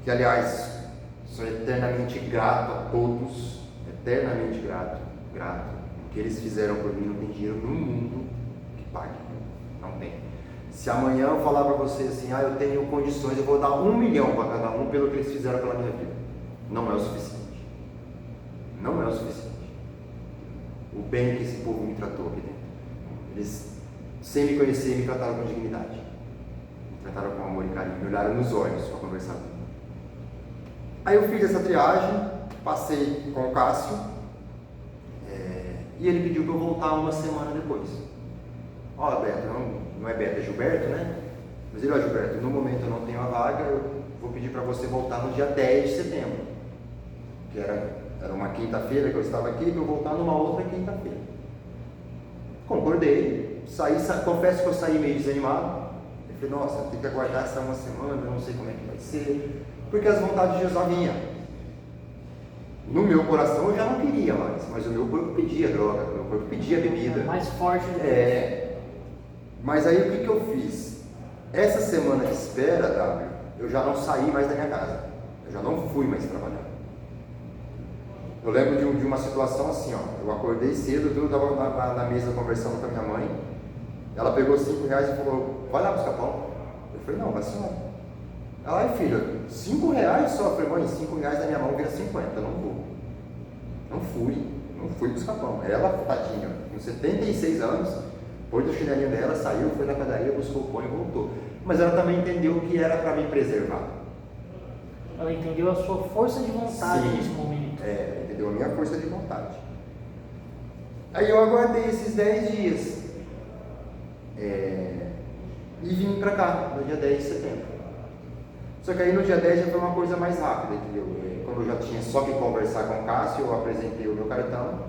que aliás, sou eternamente grato a todos, eternamente grato. O que eles fizeram por mim não tem dinheiro no mundo que pague, não tem. Se amanhã eu falar para você assim, eu tenho condições, eu vou dar 1 milhão para cada um pelo que eles fizeram pela minha vida, não é o suficiente. Não é o suficiente. O bem que esse povo me tratou aqui dentro. Eles, sem me conhecer, me trataram com dignidade. Me trataram com amor e carinho. Me olharam nos olhos para conversar comigo. Aí eu fiz essa triagem, passei com o Cássio, e ele pediu para eu voltar uma semana depois. Beto, não é Beto, é Gilberto, né? Mas ele, Gilberto, no momento eu não tenho a vaga, eu vou pedir para você voltar no dia 10 de setembro. Que era uma quinta-feira que eu estava aqui, para eu voltar numa outra quinta-feira. Concordei, confesso que eu saí meio desanimado. Eu falei, nossa, tem que aguardar essa uma semana, eu não sei como é que vai ser, porque as vontades de Deus já vinham. No meu coração eu já não queria mais, mas o meu corpo pedia droga, o meu corpo pedia bebida. Mais forte do que Mas aí o que eu fiz? Essa semana de espera, eu já não saí mais da minha casa, eu já não fui mais trabalhar. Eu lembro de uma situação assim, eu acordei cedo, eu estava na mesa conversando com a minha mãe, ela pegou R$5 e falou, vai lá buscar pão. Eu falei, não, vai senhora. Ela, filha, R$5 só? Eu falei, mãe, R$5 da minha mão vira 50, eu não vou. Não fui buscar pão. Ela, tadinha, com 76 anos, pôs o chinelinho dela, saiu, foi na padaria, buscou o pão e voltou. Mas ela também entendeu que era para me preservar. Ela entendeu a sua força de vontade. Sim, nesse momento. Entendeu a minha força de vontade. Aí eu aguardei esses 10 dias e vim pra cá no dia 10 de setembro. Só que aí no dia 10 já foi uma coisa mais rápida, entendeu? Quando eu já tinha só que conversar com o Cássio, eu apresentei o meu cartão.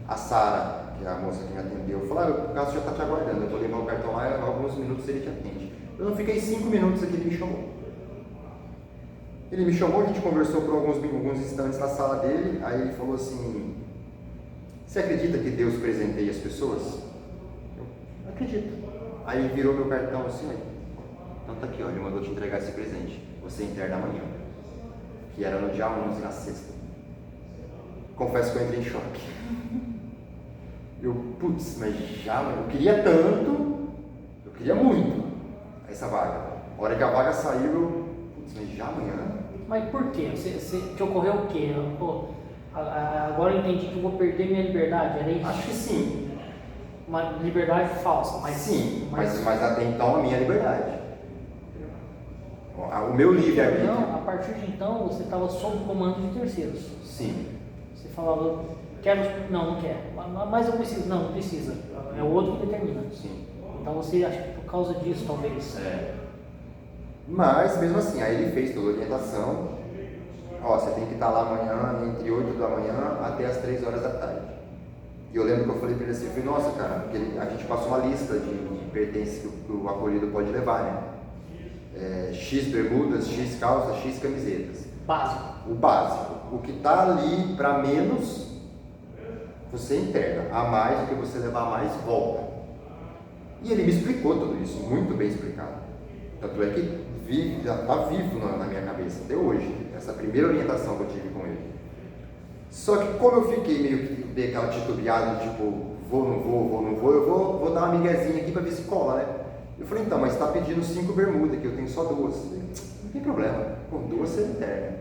A Sara, que é a moça que me atendeu, falou, o Cássio já está te aguardando, eu vou levar o cartão lá e em alguns minutos ele te atende. Eu não fiquei 5 minutos aqui, ele me chamou. Ele me chamou, a gente conversou por alguns instantes na sala dele, aí ele falou assim, você acredita que Deus presenteia as pessoas? Eu acredito. Aí ele virou meu cartão assim, então tá aqui, ele mandou te entregar esse presente, você interna amanhã, que era no dia 11, na sexta. Confesso que eu entrei em choque. Mas eu queria tanto, eu queria muito essa vaga. A hora que a vaga saiu, mas já amanhã? Mas por quê? Te ocorreu o quê? Agora eu entendi que eu vou perder minha liberdade, era isso? Acho que sim. Uma liberdade falsa, mas... Sim, mas até então a minha liberdade. O meu livre-arbítrio. Então, a partir de então, você estava sob o comando de terceiros. Sim. Você falava, não quero, mas eu preciso. Não precisa. É o outro que determina. Sim. Então você acha que por causa disso, talvez... Mas, mesmo assim, aí ele fez toda a orientação. Você tem que estar lá amanhã, entre 8 da manhã até as 3 horas da tarde. E eu lembro que eu falei para ele assim, nossa, cara, porque a gente passou uma lista de pertences que o acolhido pode levar, né? X bermudas, X calças, X camisetas. Básico. O básico. o que está ali para menos, você interna. A mais, o que você levar a mais, volta. E ele me explicou tudo isso, muito bem explicado. Tanto é que já está vivo na minha cabeça até hoje, essa primeira orientação que eu tive com ele. Só que como eu fiquei meio que dei aquela titubeada, tipo, vou, não vou, eu vou dar uma miguezinha aqui para ver se cola, né? Eu falei, então, mas está pedindo 5 bermudas, que eu tenho só 2. Não tem problema, com 2 você interna.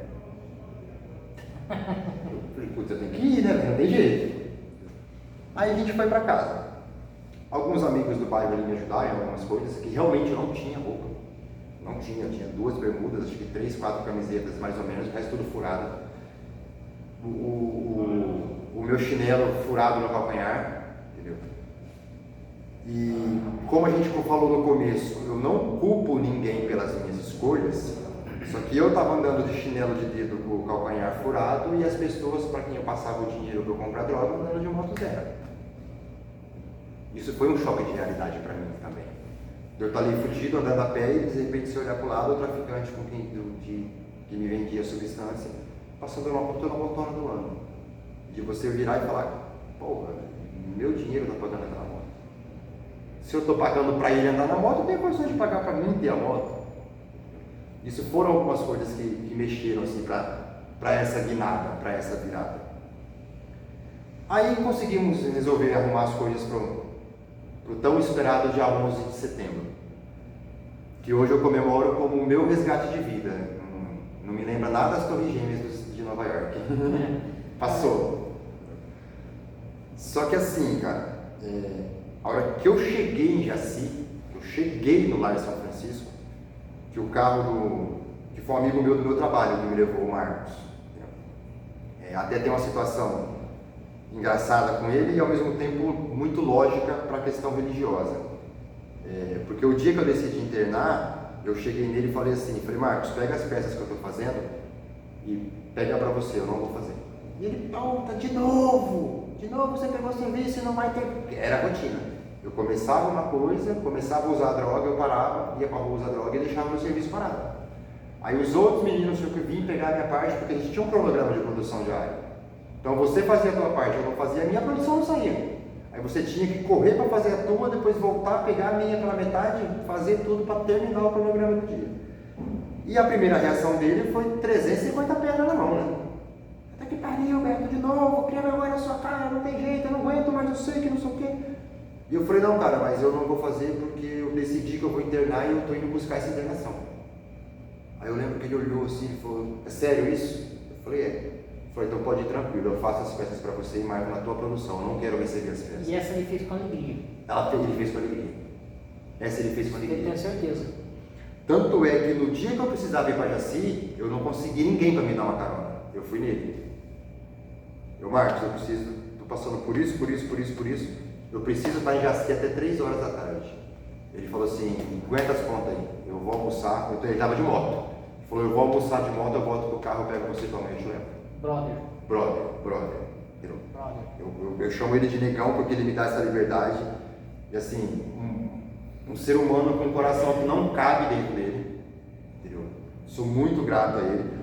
Eu falei, putz, eu tenho que ir, né? Não tem jeito. Aí a gente foi para casa. Alguns amigos do bairro ali me ajudaram em algumas coisas, que realmente eu não tinha roupa. Não tinha, eu tinha 2 bermudas, acho que 3, 4 camisetas mais ou menos, o resto tudo furado. O meu chinelo furado no calcanhar, entendeu? E como a gente falou no começo, eu não culpo ninguém pelas minhas escolhas, só que eu estava andando de chinelo de dedo com o calcanhar furado e as pessoas para quem eu passava o dinheiro para eu comprar droga andando de moto zero. Isso foi um choque de realidade para mim também. Eu estar ali fugido, andando a pé e de repente se olhar para o lado, o traficante que me vendia a substância, passando uma motona do ano. De você virar e falar, porra, meu dinheiro está pagando aquela moto. Se eu estou pagando para ele andar na moto, eu tenho condições de pagar para mim ter a moto. Isso foram algumas coisas que mexeram assim para essa guinada, para essa virada. Aí conseguimos resolver arrumar as coisas para o tão esperado dia 11 de setembro, que hoje eu comemoro como o meu resgate de vida. Não me lembra nada das Torres Gêmeas de Nova York. Passou. Só que assim, cara, a hora que eu cheguei em Jaci, que eu cheguei no Lar São Francisco, que o carro que foi um amigo meu do meu trabalho que me levou, o Marcos. Até tem uma situação engraçada com ele e ao mesmo tempo muito lógica para a questão religiosa. Porque o dia que eu decidi internar, eu cheguei nele e falei assim, Marcos, pega as peças que eu estou fazendo e pega para você, eu não vou fazer. E ele, puta, de novo você pegou serviço e não vai ter... Era a rotina. Eu começava uma coisa, começava a usar droga, eu parava, ia para a rua usar droga e deixava meu serviço parado. Aí os outros meninos tinham que vir pegar a minha parte, porque a gente tinha um cronograma de produção diária. Então você fazia a tua parte, eu não fazia a minha, a produção não saía. Aí você tinha que correr para fazer a tua, depois voltar, pegar a minha pela metade, fazer tudo para terminar o cronograma do dia. E a primeira reação dele foi 350 pedras na mão, né? Até que pariu, Beto, de novo, cria vergonha na sua cara, não tem jeito, eu não aguento, mas eu sei que não sei o quê. E eu falei, não, cara, mas eu não vou fazer porque eu decidi que eu vou internar e eu estou indo buscar essa internação. Aí eu lembro que ele olhou assim e falou, é sério isso? Eu falei, é. Ele falou, então pode ir tranquilo, eu faço as peças para você e marco na tua produção, eu não quero receber as peças. E essa ele fez com alegria. Ele fez com alegria. Essa ele fez com alegria. Eu tenho certeza. Tanto é que no dia que eu precisava ir para Jaci, eu não consegui ninguém para me dar uma carona. Eu fui nele. Marcos, eu preciso, estou passando por isso. Eu preciso estar em Jaci até 3 horas da tarde. Ele falou assim, aguenta as contas aí, eu vou almoçar. Ele estava de moto. Ele falou, eu vou almoçar de moto, eu volto pro carro, eu pego você e tua mãe, eu te levo. Brother. Eu chamo ele de negão porque ele me dá essa liberdade. E assim, um ser humano com um coração que não cabe dentro dele. Entendeu? Sou muito grato a ele.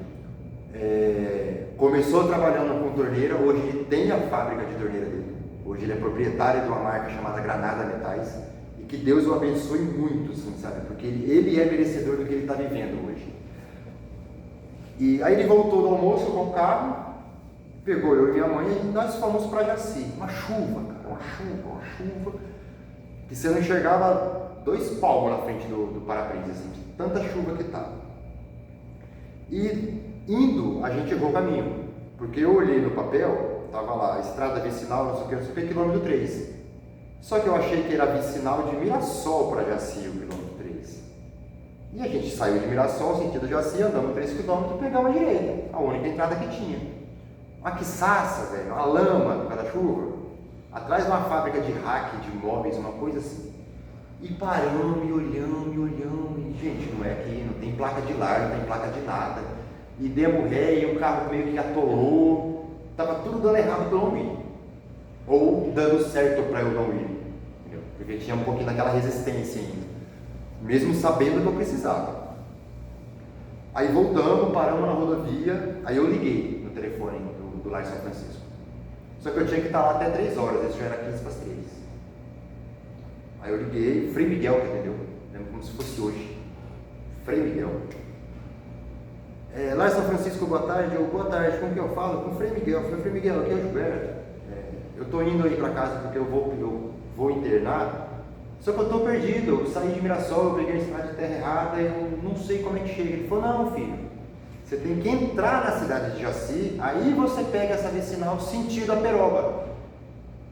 Começou trabalhando com torneira, hoje ele tem a fábrica de torneira dele. Hoje ele é proprietário de uma marca chamada Granada Metais. E que Deus o abençoe muito, assim, sabe? Porque ele é merecedor do que ele está vivendo hoje. E aí ele voltou do almoço com o carro, pegou eu e minha mãe e nós fomos para Jaci. Uma chuva, cara, uma chuva. Que você não enxergava 2 palmos na frente do para-brisa, assim, de tanta chuva que estava. E indo, a gente errou o caminho, porque eu olhei no papel, estava lá, estrada vicinal, não sei o que, quilômetro 3. Só que eu achei que era vicinal de Mirassol para Jaci, o quilômetro 3. E a gente saiu de Mirassol, sentido Jaci, andamos 3 quilômetros e pegamos a direita, a única entrada que tinha. Uma quiçaça, velho, uma lama por causa da chuva, atrás de uma fábrica de rack, de móveis, uma coisa assim. E paramos, me olhando, e gente, não é aqui, não tem placa de lar, não tem placa de nada. E demos ré e o carro meio que atolou, estava tudo dando errado para eu não ir. Ou dando certo para eu não ir, entendeu? Porque tinha um pouquinho daquela resistência ainda, mesmo sabendo que eu precisava. Aí voltamos, paramos na rodovia, aí eu liguei no telefone do Lar São Francisco. Só que eu tinha que estar lá até 3 horas, isso já era 15 para as 3. Aí eu liguei, Frei Miguel que atendeu, lembro como se fosse hoje. Frei Miguel. Lar São Francisco, boa tarde. Boa tarde, como que eu falo? Com o Frei Miguel. Eu falei, Frei Miguel, aqui é o Gilberto. Eu estou indo aí para casa porque eu vou internar. Só que eu estou perdido, eu saí de Mirassol, eu peguei a estrada de terra errada, eu não sei como é que chega. Ele falou, não filho, você tem que entrar na cidade de Jaci, aí você pega essa vicinal sentido a Peroba.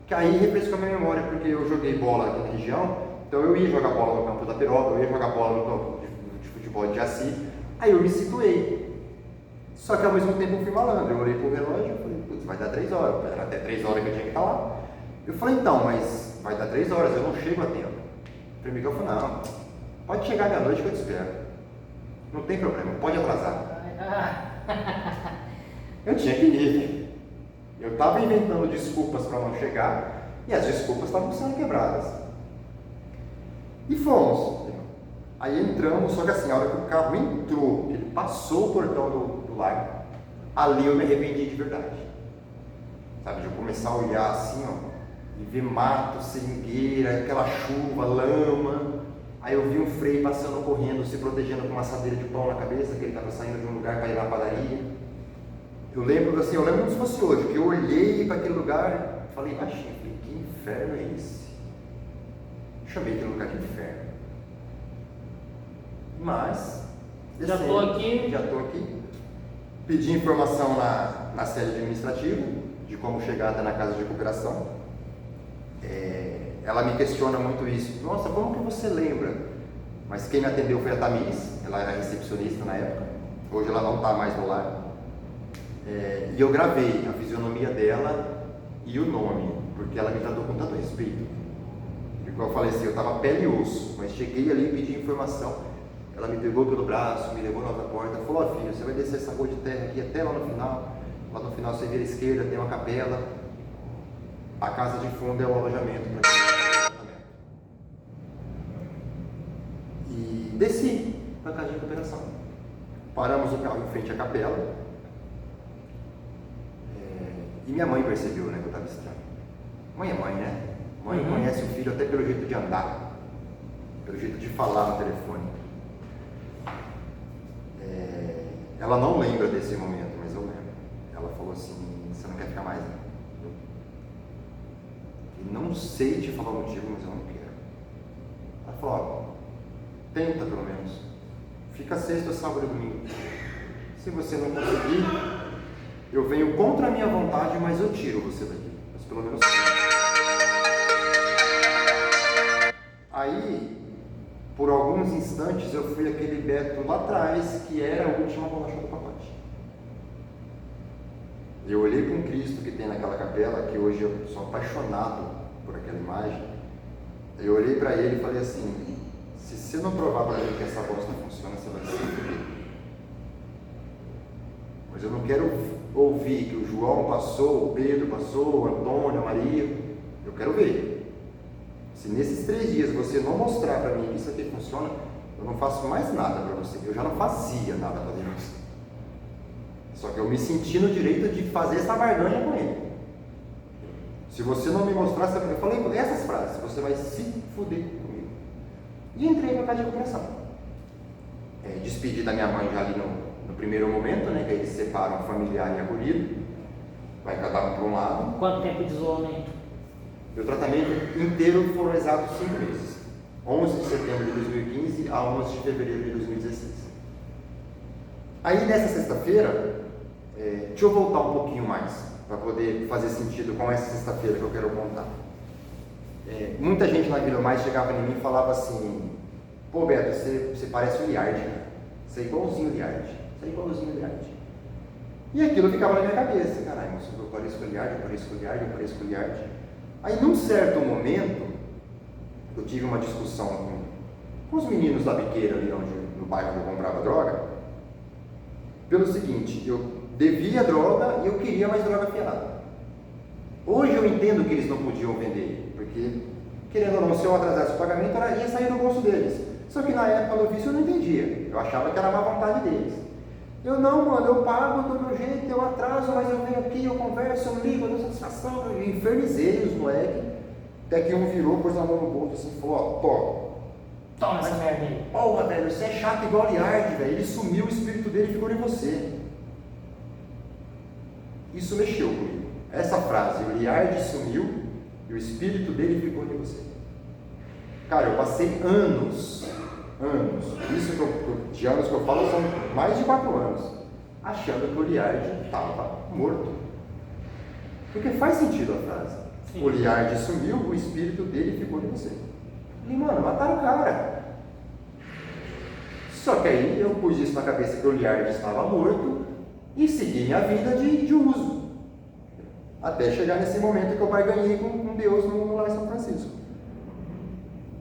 Que aí refrescou a minha memória, porque eu joguei bola aqui na região, então eu ia jogar bola no campo da Peroba, eu ia jogar bola no campo de futebol de Jaci, aí eu me situei. Só que ao mesmo tempo eu fui malandro, eu olhei pro relógio e falei, putz, vai dar 3 horas, era até 3 horas que eu tinha que estar lá. Eu falei, então, mas vai dar 3 horas, eu não chego a tempo. O Frei Miguel falou, não, pode chegar meia-noite que eu te espero. Não tem problema, pode atrasar. Eu tinha que ir. Eu estava inventando desculpas para não chegar e as desculpas estavam sendo quebradas. E fomos. Aí entramos, só que assim, a hora que o carro entrou, ele passou o portão do lar, ali eu me arrependi de verdade. Sabe, de eu começar a olhar assim, ó, e ver mato, seringueira, aquela chuva, lama. Aí eu vi um Frei passando, correndo, se protegendo com uma assadeira de pão na cabeça, que ele estava saindo de um lugar para ir na padaria. Eu lembro como se fosse hoje, que eu olhei para aquele lugar e falei, baixinho, que inferno é esse? Chamei aquele lugar de inferno. Mas, já estou aqui. Pedi informação na sede administrativa de como chegar até na casa de recuperação. Ela me questiona muito isso. Nossa, como que você lembra? Mas quem me atendeu foi a Tamiris, ela era recepcionista na época. Hoje ela não está mais no lar. E eu gravei a fisionomia dela e o nome, porque ela me tratou com tanto respeito. Igual eu falei assim, eu estava pele e osso, mas cheguei ali e pedi informação. Ela me pegou pelo braço, me levou na outra porta, falou, ó filho, você vai descer essa rua de terra aqui até lá no final. Lá no final você vira à esquerda, tem uma capela. A casa de fundo é o alojamento para quem e desci para a casa de recuperação. Paramos o carro em frente à capela. E minha mãe percebeu, né, que eu estava estranho. Mãe é mãe, né? Mãe conhece o filho até pelo jeito de andar, pelo jeito de falar no telefone. Ela não lembra desse momento, mas eu lembro. Ela falou assim, você não quer ficar mais? Né? E não sei te falar o motivo, mas eu não quero. Ela falou, ó, tenta pelo menos. Fica sexta, sábado e domingo. Se você não conseguir, eu venho contra a minha vontade, mas eu tiro você daqui. Mas pelo menos. Aí, por alguns instantes, eu fui aquele Beto lá atrás, que era a última bolacha do pacote. Eu olhei para um Cristo que tem naquela capela, que hoje eu sou apaixonado por aquela imagem. Eu olhei para ele e falei assim, se você não provar para mim que essa bosta funciona, você vai se fuder. Mas eu não quero ouvir que o João passou, o Pedro passou, o Antônio, a Maria. Eu quero ver. Se nesses 3 dias você não mostrar para mim que isso aqui funciona, eu não faço mais nada para você. Eu já não fazia nada para Deus. Só que eu me senti no direito de fazer essa barganha com ele. Se você não me mostrar, eu falei essas frases, você vai se fuder comigo. E entrei na casa de recuperação. Despedi da minha mãe já ali no primeiro momento, né, que eles separam o familiar e acolhido. Vai cada um para um lado. Quanto tempo de isolamento? Meu tratamento inteiro foram exatos 5 meses. 11 de setembro de 2015 a 11 de fevereiro de 2016. Aí nessa sexta-feira, deixa eu voltar um pouquinho mais, para poder fazer sentido com essa sexta-feira que eu quero contar. Muita gente na Vila Mais chegava em mim e falava assim, pô Beto, você parece o Liard, né? Você é igualzinho o Liard. Você é igualzinho o Liard. E aquilo ficava na minha cabeça, caralho, eu pareço o Liard, eu pareço o Liard, eu pareço o Liard. Aí num certo momento, eu tive uma discussão com os meninos da biqueira ali no bairro onde eu comprava droga, pelo seguinte, eu devia droga e eu queria mais droga fiada. Hoje eu entendo que eles não podiam vender, porque, querendo ou não, se eu atrasasse o pagamento, ia sair do bolso deles. Só que na época do vício eu não entendia, eu achava que era má vontade deles. Eu não, mano, eu pago do meu jeito, eu atraso, mas eu venho aqui, eu converso, eu ligo, eu dou satisfação, eu infernizei os moleques. Até que um virou, pôs a mão no bolso assim e falou, ó, Toma essa merda aí. porra, velho, você é chato igual o Liard, velho. Ele sumiu, o espírito dele ficou em você. Isso mexeu comigo. Essa frase, o Liard sumiu e o espírito dele ficou em você. Cara, eu passei anos, isso de anos que eu falo são mais de 4 anos, achando que o Liard estava morto. Porque faz sentido a frase. Sim. O Liard sumiu, o espírito dele ficou em você. E, mano, mataram o cara. Só que aí eu pus isso na cabeça que o Liard estava morto e segui minha vida de uso. Até chegar nesse momento que eu barganhei com Deus no Lar São Francisco.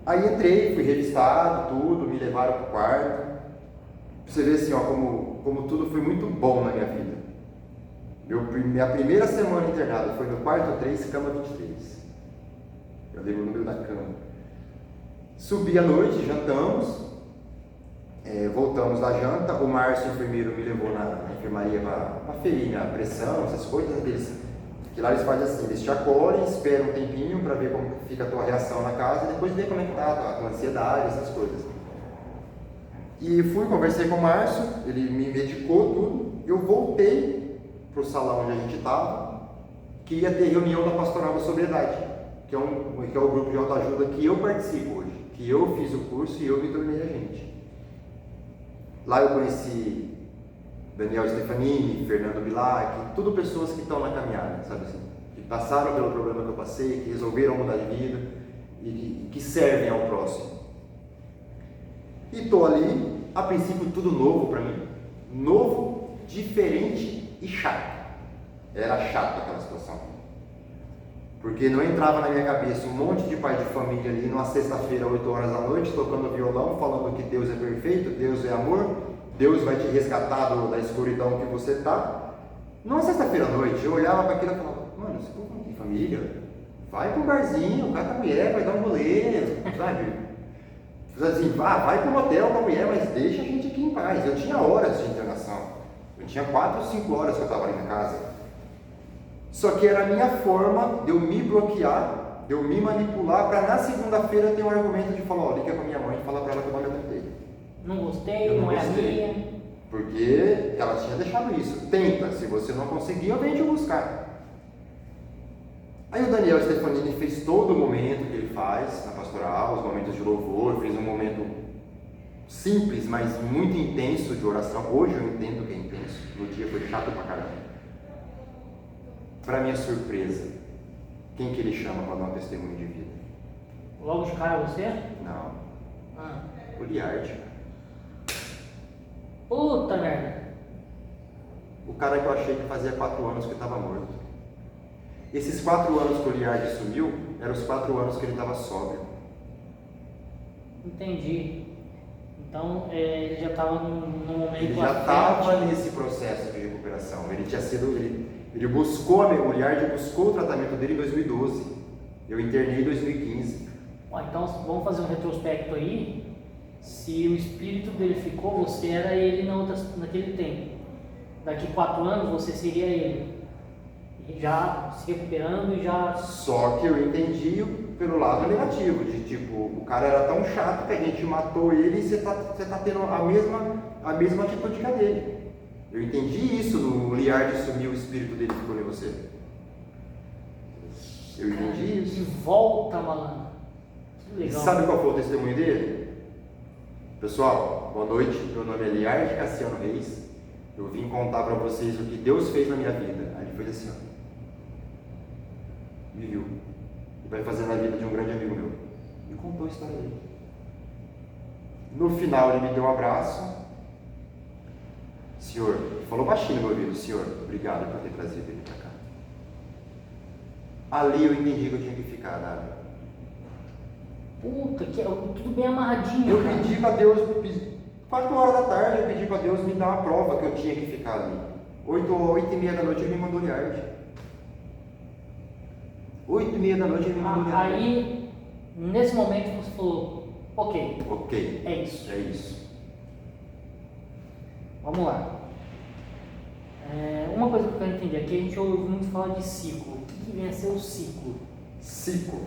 Aí entrei, fui revistado, tudo, me levaram para o quarto. Pra você ver assim, ó, como tudo foi muito bom na minha vida. Minha primeira semana internada foi no quarto 3, cama 23. Eu lembro o número da cama. Subi à noite, jantamos, voltamos da janta. O Márcio, enfermeiro, me levou na enfermaria para ferir minha pressão, essas coisas. Que lá eles fazem assim, eles te acolhem, esperam um tempinho para ver como fica a tua reação na casa e depois ver como é que tá a tua ansiedade, essas coisas. E fui, conversei com o Márcio, ele me medicou tudo, eu voltei para o salão onde a gente estava, que ia ter reunião da Pastoral da Sobriedade, que é o grupo de autoajuda que eu participo hoje, que eu fiz o curso e eu me tornei agente. Lá eu conheci Daniel Stefanini, Fernando Bilac, tudo pessoas que estão na caminhada, sabe assim? Que passaram pelo problema que eu passei, que resolveram mudar de vida e que servem ao próximo. E estou ali, a princípio tudo novo para mim, novo, diferente e chato. Era chato aquela situação. Porque não entrava na minha cabeça um monte de pai de família ali numa sexta-feira, 8 horas da noite, tocando violão, falando que Deus é perfeito, Deus é amor, Deus vai te resgatar da escuridão que você está. Numa sexta-feira à noite, eu olhava para aquilo e falava, mano, esse povo não tem família, vai para um barzinho, cata a mulher, vai dar um rolê, sabe? Assim, vai para um hotel com a mulher, mas deixa a gente aqui em paz. Eu tinha horas de internação, eu tinha 4 ou 5 horas que eu estava ali na casa. Só que era a minha forma de eu me bloquear, de eu me manipular, para na segunda-feira ter um argumento de falar, ó, liga para minha mãe e fala para ela que eu não me adaptei. Não gostei, não é a minha. Porque ela tinha deixado isso. Tenta, se você não conseguir, eu venho te buscar. Aí o Daniel Stefanini fez todo o momento que ele faz na pastoral, os momentos de louvor, fez um momento simples, mas muito intenso de oração. Hoje eu entendo que é intenso, no dia foi chato pra caramba. Para minha surpresa, quem que ele chama para dar um testemunho de vida? Logo de cara você? Não. Ah. O Liard. Puta merda. O cara que eu achei que fazia 4 anos que estava morto. Esses 4 anos que o Liard sumiu, eram os 4 anos que ele estava sóbrio. Entendi. Então ele já estava num momento. Ele já estava nesse processo de recuperação. Ele tinha sido. Ele buscou, o Liard buscou o tratamento dele em 2012. Eu internei em 2015. Então vamos fazer um retrospecto aí. Se o espírito dele ficou, você era ele naquele tempo. Daqui 4 anos você seria ele. E já se recuperando e já. Só que eu entendi pelo lado negativo, de tipo, o cara era tão chato que a gente matou ele e você tá tendo a mesma atitude que a dele. Eu entendi isso no Liard sumiu, o espírito dele ficou em você. Eu entendi isso. De volta, malandro. Que legal. E sabe qual foi o testemunho dele? Pessoal, boa noite. Meu nome é Liard Cassiano Reis. Eu vim contar para vocês o que Deus fez na minha vida. Aí ele foi assim, ó. Me viu. E vai fazer na vida de um grande amigo meu. Me contou a história dele. No final ele me deu um abraço. Senhor, falou baixinho no meu ouvido, Senhor, obrigado por ter trazido ele para cá. Ali eu entendi que eu tinha que ficar, né? Puta, tudo bem amarradinho. Eu pedi para Deus, 4 horas da tarde, eu pedi para Deus me dar uma prova que eu tinha que ficar ali. 8h30 da noite ele me mandou Liard. 8h30 da noite ele me mandou Liard. Aí, nesse momento você falou, ok. Ok. É isso. É isso. Vamos lá. Uma coisa que eu quero entender aqui, a gente ouve muito falar de ciclo. O que vem a ser o ciclo? Ciclo.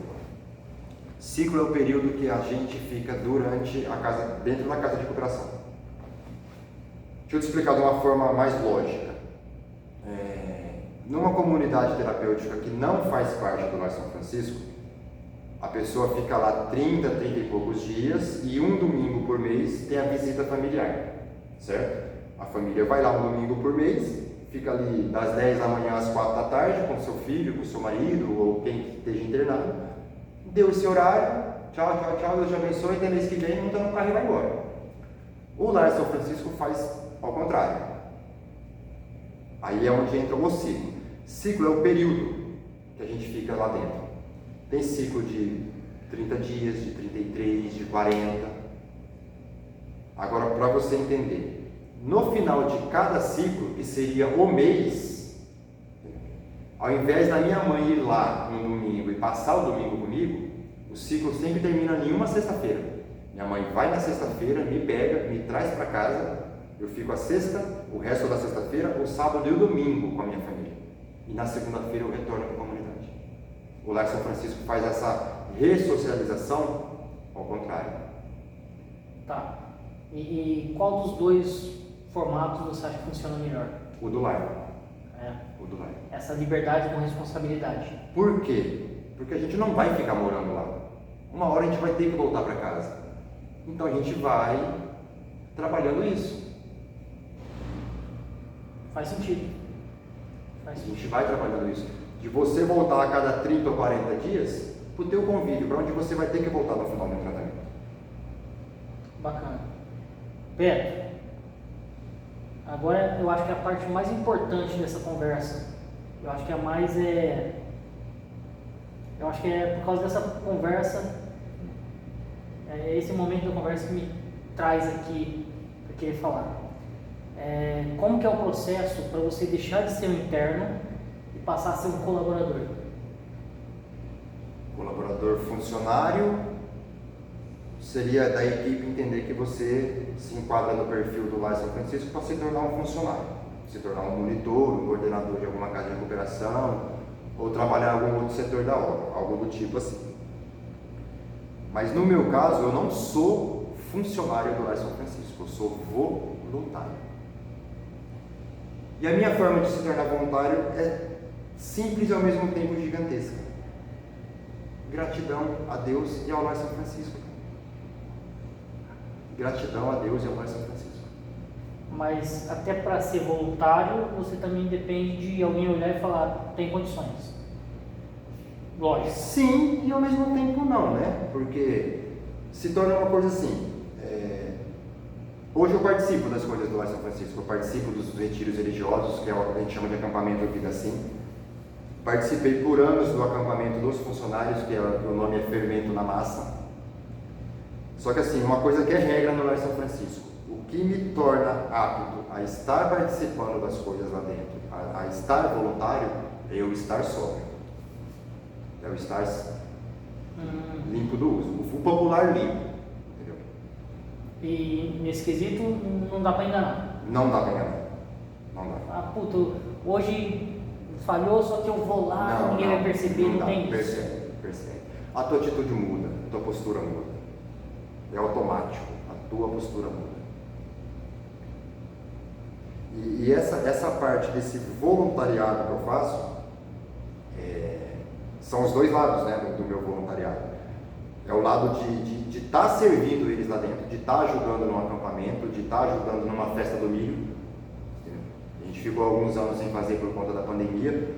Ciclo é o período que a gente fica dentro da casa de recuperação. Deixa eu te explicar de uma forma mais lógica. Numa comunidade terapêutica que não faz parte do Lar São Francisco, a pessoa fica lá 30 e poucos dias e um domingo por mês tem a visita familiar, certo? A família vai lá um domingo por mês, fica ali das 10 da manhã às 4 da tarde com seu filho, com seu marido ou quem esteja internado. Deu esse horário, tchau, Deus te abençoe, até mês que vem, monta no carro e vai embora. O Lar São Francisco faz ao contrário. Aí é onde entra o ciclo. Ciclo é o período que a gente fica lá dentro. Tem ciclo de 30 dias, de 33, de 40. Agora, para você entender, no final de cada ciclo, que seria o mês, ao invés da minha mãe ir lá no domingo e passar o domingo comigo, o ciclo sempre termina em uma sexta-feira. Minha mãe vai na sexta-feira, me pega, me traz para casa, eu fico a sexta, o resto da sexta-feira, o sábado e o domingo com a minha família. E na segunda-feira eu retorno para a comunidade. O Lar São Francisco faz essa ressocialização ao contrário. Tá. E qual dos dois formatos você acha que funciona melhor? O do lar. O do lar. Essa liberdade com responsabilidade. Por quê? Porque a gente não vai ficar morando lá. Uma hora a gente vai ter que voltar para casa. Então a gente vai trabalhando isso. Faz sentido. A gente vai trabalhando isso. De você voltar a cada 30 ou 40 dias para o teu convívio, para onde você vai ter que voltar no final do tratamento. Bacana. Beto, agora eu acho que a parte mais importante dessa conversa, eu acho que eu acho que é por causa dessa conversa, é esse momento da conversa que me traz aqui para querer falar. Como que é o processo para você deixar de ser um interno e passar a ser um colaborador? Colaborador funcionário seria da equipe entender que você se enquadra no perfil do Lar São Francisco para se tornar um funcionário, se tornar um monitor, um coordenador de alguma casa de recuperação ou trabalhar em algum outro setor da obra, algo do tipo assim. Mas no meu caso, eu não sou funcionário do Lar São Francisco, eu sou voluntário. E a minha forma de se tornar voluntário é simples e ao mesmo tempo gigantesca. Gratidão a Deus e ao Lar São Francisco. Gratidão a Deus e ao Lar São Francisco. Mas até para ser voluntário, você também depende de alguém olhar e falar, tem condições. Lógico. Sim, e ao mesmo tempo não, né? Porque se torna uma coisa assim. Hoje eu participo das coisas do Lar São Francisco, eu participo dos retiros religiosos, que é o que a gente chama de acampamento Vida Assim. Participei por anos do acampamento dos funcionários, que o nome é Fermento na Massa. Só que assim, uma coisa que é regra no Lar São Francisco, o que me torna apto a estar participando das coisas lá dentro, a estar voluntário, é eu estar sóbrio. É o estar limpo do uso, o popular limpo. E nesse quesito não dá para enganar. Não dá para enganar. Não dá. Puta, hoje falhou, só que eu vou lá, ninguém vai perceber, não tem isso. Percebe. A tua atitude muda, a tua postura muda. É automático, a tua postura muda. E essa parte desse voluntariado que eu faço, são os dois lados, né, do meu voluntariado. É o lado de estar servindo eles lá dentro, de estar ajudando num acampamento, de estar ajudando numa festa do milho. A gente ficou alguns anos sem fazer por conta da pandemia,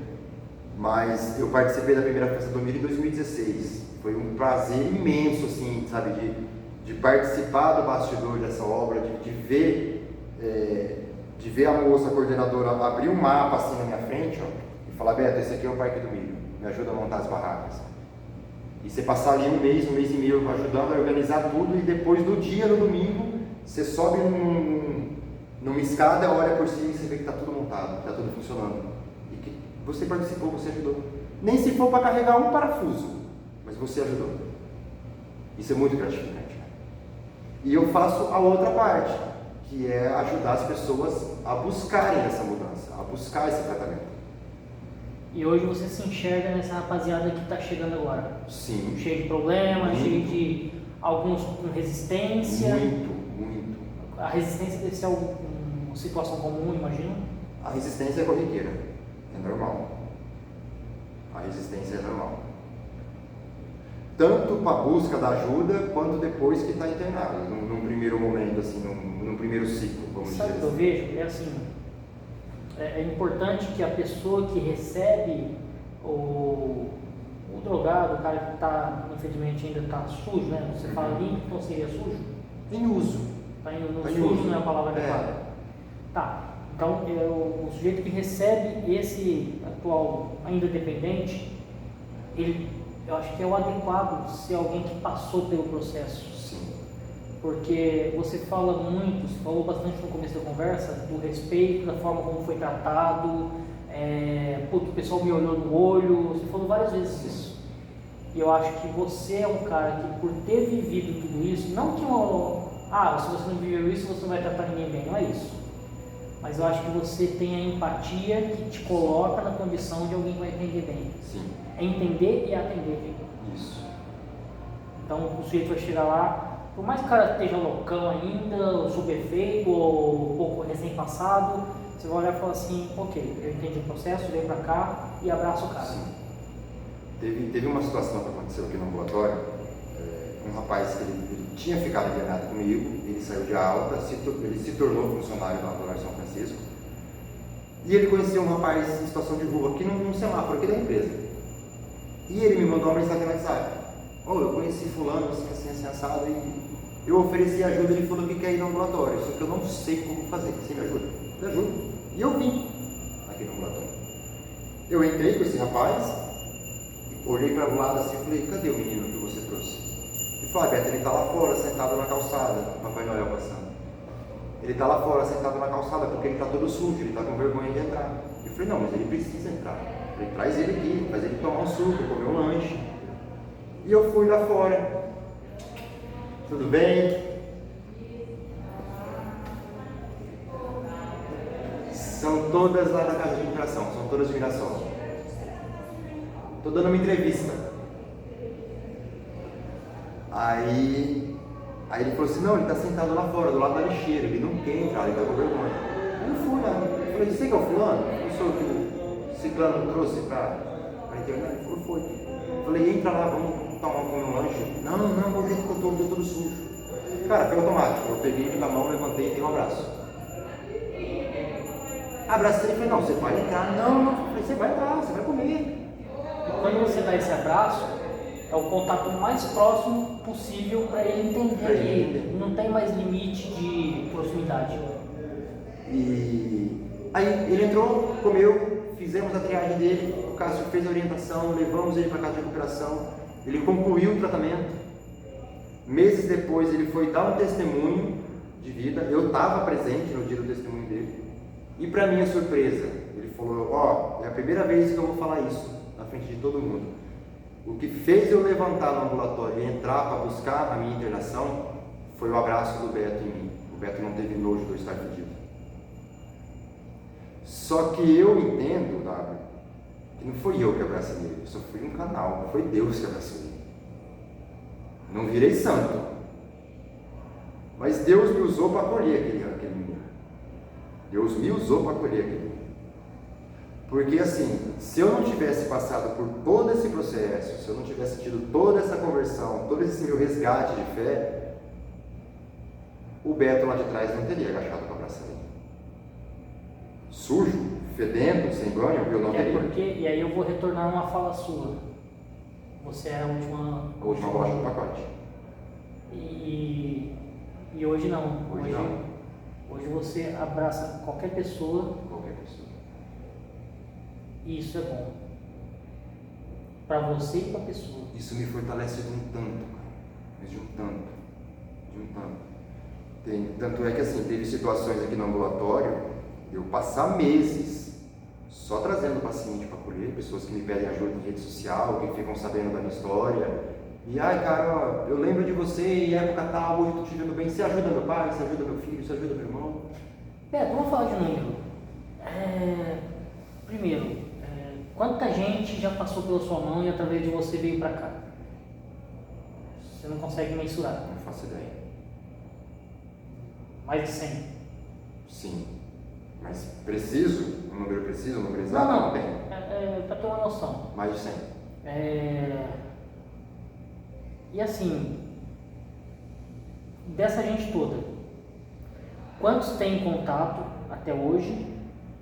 mas eu participei da primeira festa do milho em 2016. Foi um prazer imenso, assim, sabe, de participar do bastidor dessa obra, de ver a moça coordenadora abrir um mapa assim na minha frente, ó, e falar: Beto, esse aqui é o Parque do Milho, me ajuda a montar as barracas. E você passar ali um mês e meio ajudando a organizar tudo, e depois do dia, no domingo, você sobe numa escada, olha por cima e você vê que está tudo montado, está tudo funcionando. E que você participou, você ajudou. Nem se for para carregar um parafuso, mas você ajudou. Isso é muito gratificante. E eu faço a outra parte, que é ajudar as pessoas a buscarem essa mudança, a buscar esse tratamento. E hoje você se enxerga nessa rapaziada que está chegando agora? Sim. Cheio de problemas, cheio de alguns com resistência. Muito. A resistência deve ser uma situação comum, imagino. A resistência é corriqueira, é normal. A resistência é normal. Tanto para a busca da ajuda, quanto depois que está internado, num primeiro momento, assim, num primeiro ciclo, vamos dizer. Sabe o que eu vejo? É assim, é importante que a pessoa que recebe o drogado, o cara que está, infelizmente, ainda está sujo, né? Você fala limpo, então seria sujo? Em uso. Está indo no sujo, não é a palavra adequada. Tá, então o sujeito que recebe esse atual ainda dependente, eu acho que é o adequado ser alguém que passou pelo processo. Sim. Porque você falou bastante no começo da conversa, do respeito, da forma como foi tratado, o pessoal me olhou no olho, você falou várias vezes isso. E eu acho que você é um cara que, por ter vivido tudo isso, não que se você não viveu isso, você não vai tratar ninguém bem, não é isso. Mas eu acho que você tem a empatia que te coloca na condição de alguém que vai entender bem. Sim. É entender e atender bem. Isso. Então o sujeito vai chegar lá, por mais que o cara esteja loucão ainda, sob efeito, ou um pouco recém-passado, você vai olhar e falar assim, ok, eu entendi o processo, venho pra cá e abraço o cara. Sim. Teve uma situação que aconteceu aqui no ambulatório, um rapaz que ele tinha ficado internado comigo, ele saiu de alta, ele se tornou funcionário do Lar São Francisco, e ele conheceu um rapaz em situação de rua aqui num semáforo aqui da empresa. E ele me mandou uma mensagem no WhatsApp. Eu conheci fulano, assim, assado, e eu ofereci ajuda, ele falou que quer ir no ambulatório, só que eu não sei como fazer, você me ajuda? Eu ajudo. E eu vim aqui no ambulatório. Eu entrei com esse rapaz, olhei para o lado assim e falei, cadê o menino que você trouxe? Ele falou, Beto, ele está lá fora, sentado na calçada, Papai Noel passando. Ele está lá fora, sentado na calçada, porque ele está todo sujo, ele está com vergonha de entrar. Eu falei, não, mas ele precisa entrar. Ele traz ele aqui, faz ele tomar um suco, comer um lanche. E eu fui lá fora. Tudo bem? São todas lá da casa de recuperação, são todas de Mirassol. Estou dando uma entrevista. Aí ele falou assim, não, ele está sentado lá fora, do lado da lixeira, ele não quer entrar, ele está com vergonha. Eu fui lá, eu falei, você que é o fulano? Eu sou o que o ciclano trouxe para internet? Ele falou, foi. Eu falei, entra lá, vamos tomar um lanche. Não, o jeito que eu estou todo sujo. Cara, foi automático, eu peguei ele na mão, levantei e dei um abraço. Abracei e falei, não, você vai entrar. Não, eu falei, você vai entrar, você vai comer. Quando você dá esse abraço, é o contato mais próximo possível para ele entender que não tem mais limite de proximidade. E aí ele entrou, comeu, fizemos a triagem dele, o Cássio fez a orientação, levamos ele para a casa de recuperação, ele concluiu o tratamento. Meses depois ele foi dar um testemunho de vida, eu estava presente no dia do testemunho dele, e para minha surpresa, ele falou, é a primeira vez que eu vou falar isso na frente de todo mundo. O que fez eu levantar no ambulatório e entrar para buscar a minha internação foi o abraço do Beto em mim. O Beto não teve nojo de eu estar pedido. Só que eu entendo, W, que não foi eu que abracei ele, eu só fui um canal, foi Deus que abraçou ele. Não virei santo. Mas Deus me usou para acolher aquele menino. Deus me usou para acolher aquele menino. Porque assim, se eu não tivesse passado por todo esse processo, se eu não tivesse tido toda essa conversão, todo esse meu resgate de fé, o Beto lá de trás não teria agachado para abraçar ele. Sujo, fedendo, sem banho, eu não teria. E aí eu vou retornar uma fala sua. Você é a última bolacha do pacote. E hoje não. Hoje não. Hoje você abraça qualquer pessoa. Qualquer pessoa. E isso é bom. Para você e para a pessoa. Isso me fortalece de um tanto, cara. Mas de um tanto. Tanto é que assim, teve situações aqui no ambulatório, eu passar meses só trazendo o paciente para acolher, pessoas que me pedem ajuda em rede social, que ficam sabendo da minha história, E ai, cara, ó, eu lembro de você em época tal, hoje eu tô te vendo bem. Você ajuda meu pai, você ajuda meu filho, você ajuda meu irmão. Vamos falar de número. Primeiro, quanta gente já passou pela sua mão e através de você veio para cá? Você não consegue mensurar. Não faço ideia. Mais de 100? Sim. Mas preciso? Um número preciso? Um número exato? Não, tem. para ter uma noção. Mais de 100. E assim, dessa gente toda, quantos têm contato até hoje?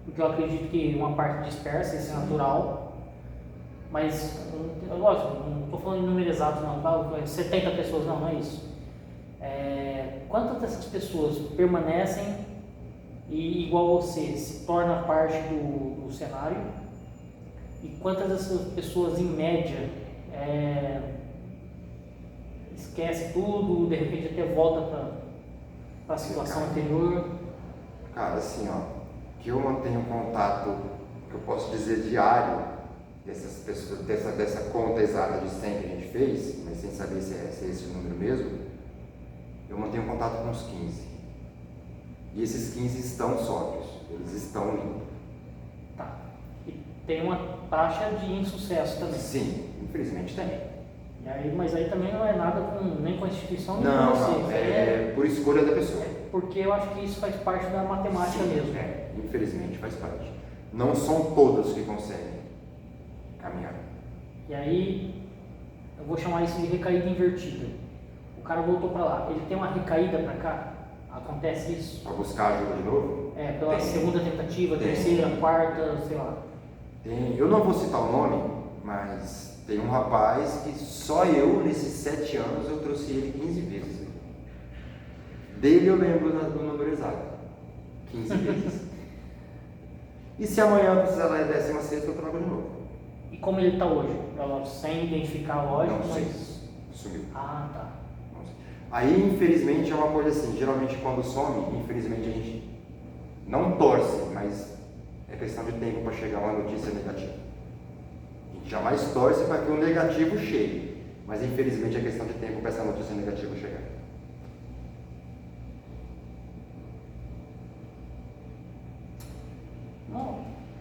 Porque eu acredito que uma parte dispersa, isso é natural. Mas, lógico, não estou falando em número exato não, tá? 70 pessoas, não é isso. Quantas dessas pessoas permanecem e, igual você, se torna parte do cenário? E quantas dessas pessoas, em média, esquece tudo, de repente até volta para a situação anterior? Cara, assim, ó, que eu mantenho contato, que eu posso dizer diário, dessas pessoas, dessa conta exata de 100 que a gente fez, mas sem saber se é esse o número mesmo, eu mantenho contato com uns 15. E esses 15 estão sóbrios, eles estão limpos. Tá. E tem uma taxa de insucesso também. Sim, infelizmente tem. Mas aí também não é nada nem com a instituição, nem Não, com você. não, é por escolha da pessoa. Porque eu acho que isso faz parte da matemática mesmo. Infelizmente faz parte. Não são todos que conseguem caminhar. E aí, eu vou chamar isso de recaída invertida. O cara voltou para lá, ele tem uma recaída para cá? Acontece isso? Para buscar ajuda de novo? Pela segunda tentativa, terceira, quarta, sei lá. Tem. Eu não vou citar o nome, mas tem um rapaz que só eu, nesses 7 anos, eu trouxe ele 15 vezes. Dele eu lembro do número exato. 15 vezes. E se amanhã eu precisar da 16ª, eu trago de novo. E como ele está hoje? Sem identificar, lógico, não sei. mas... Sumiu. Ah, tá. Aí, infelizmente, é uma coisa assim, geralmente quando some, infelizmente a gente não torce, mas é questão de tempo para chegar uma notícia negativa. A gente jamais torce para que o negativo chegue, mas infelizmente é questão de tempo para essa notícia negativa chegar.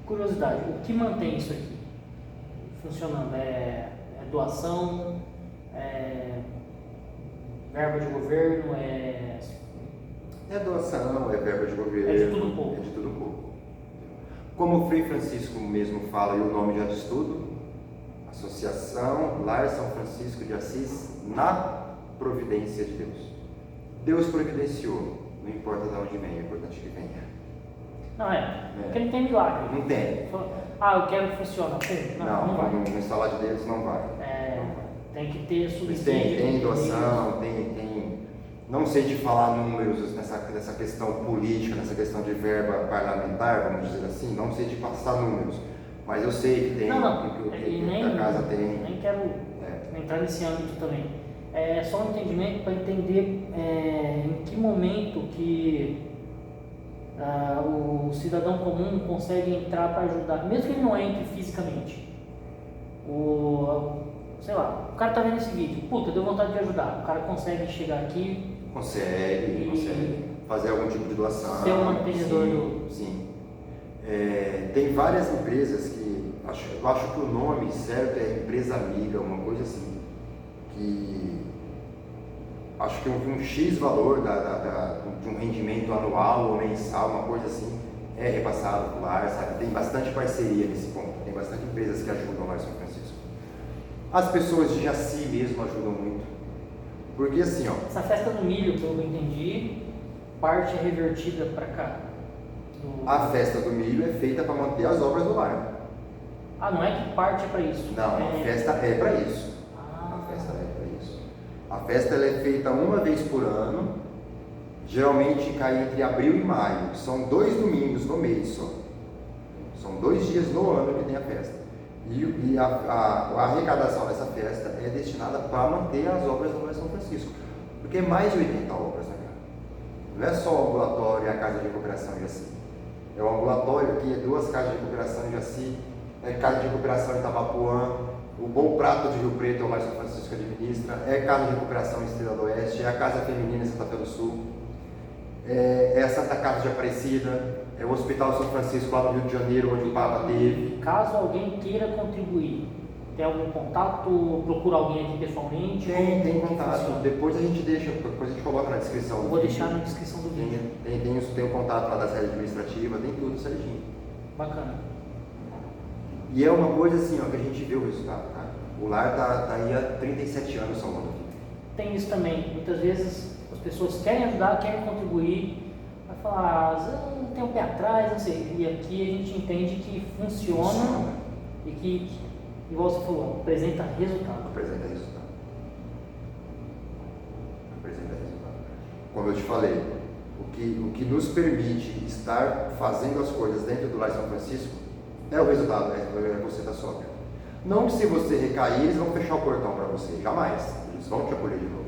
Curiosidade, o que mantém isso aqui funcionando? É doação? Verba de governo? É doação, é verba de governo. É de tudo um pouco. É de tudo um pouco. Como o Frei Francisco mesmo fala, e o nome já diz tudo, Associação Lar São Francisco de Assis na providência de Deus. Deus providenciou, não importa de onde vem, é importante que venha. Não porque não tem milagre. Não tem. Eu quero que funcione. Não vai. No instalar de Deus não vai. Tem que ter subsídio. Tem doação, tem. Não sei de falar números nessa questão política, nessa questão de verba parlamentar, vamos dizer assim, não sei de passar números, mas eu sei que tem, que a casa tem. Nem quero entrar nesse âmbito também. É só um entendimento para entender em que momento que o cidadão comum consegue entrar para ajudar, mesmo que ele não entre fisicamente. Sei lá, o cara tá vendo esse vídeo, deu vontade de ajudar, o cara consegue chegar aqui. Consegue fazer algum tipo de doação. Ser um mantenedor Sim. Tem várias empresas que, eu acho que o nome certo é empresa amiga, uma coisa assim, que acho que um X valor de um rendimento anual ou mensal, uma coisa assim, é repassado por lar, sabe? Tem bastante parceria nesse ponto, tem bastante empresas que ajudam lá em São Francisco. As pessoas de Jaci mesmo ajudam muito, porque assim, ó... Essa festa do milho, que eu entendi, parte é revertida para cá. A festa do milho é feita para manter as obras do lar. Não é que parte é para isso? Não, a festa é para isso. A festa é para isso. A festa ela é feita uma vez por ano, geralmente cai entre abril e maio. São 2 domingos no mês só. São 2 dias no ano que tem a festa. E a arrecadação dessa festa é destinada para manter as obras do Lar São Francisco. Porque é mais de 80 obras, né, cara? Não é só o ambulatório e a casa de recuperação em Jaci. É o ambulatório que é 2 casas de recuperação em Jaci, casa de recuperação em Itabapuã, O Bom Prato de Rio Preto é o Lar São Francisco que administra, é a Casa de Recuperação Estrela do Oeste, é a Casa Feminina em Santa Fé do Sul, é a Santa Casa de Aparecida, é o Hospital São Francisco lá no Rio de Janeiro, onde o Papa teve. Caso alguém queira contribuir, tem algum contato? Procura alguém aqui pessoalmente? Tem contato. Depois a gente deixa, depois a gente coloca na descrição. Vou deixar na descrição do vídeo. Tem o contato lá da sede administrativa, tem tudo certinho. Bacana. E é uma coisa assim, ó, que a gente vê o resultado, tá? O lar tá aí há 37 anos salvando a vida. Tem isso também. Muitas vezes as pessoas querem ajudar, querem contribuir, vai falar, não tem um pé atrás, não sei. E aqui a gente entende que funciona. E que, igual você falou, apresenta resultado. Apresenta resultado. Como eu te falei, o que nos permite estar fazendo as coisas dentro do Lar São Francisco é o resultado, é você estar sóbrio. Não que se você recair, eles vão fechar o portão para você, jamais. Eles vão te acolher de novo.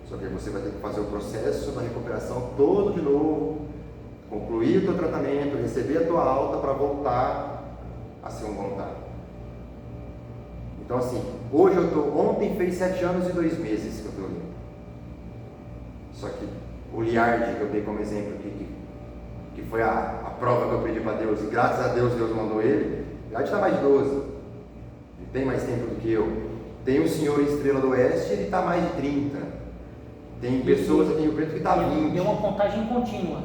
Só que você vai ter que fazer o processo da recuperação todo de novo, concluir o teu tratamento, receber a tua alta para voltar a ser um voluntário. Então assim, hoje ontem fez 7 anos e 2 meses que eu estou limpo. Só que o Liard, que eu dei como exemplo aqui, que foi a prova que eu pedi para Deus, e graças a Deus, Deus mandou ele, o Liard está mais de 12, ele tem mais tempo do que eu. Tem o senhor Estrela do Oeste, ele está mais de 30. Tem pessoas aqui em Rio Preto que está 20. É uma contagem contínua,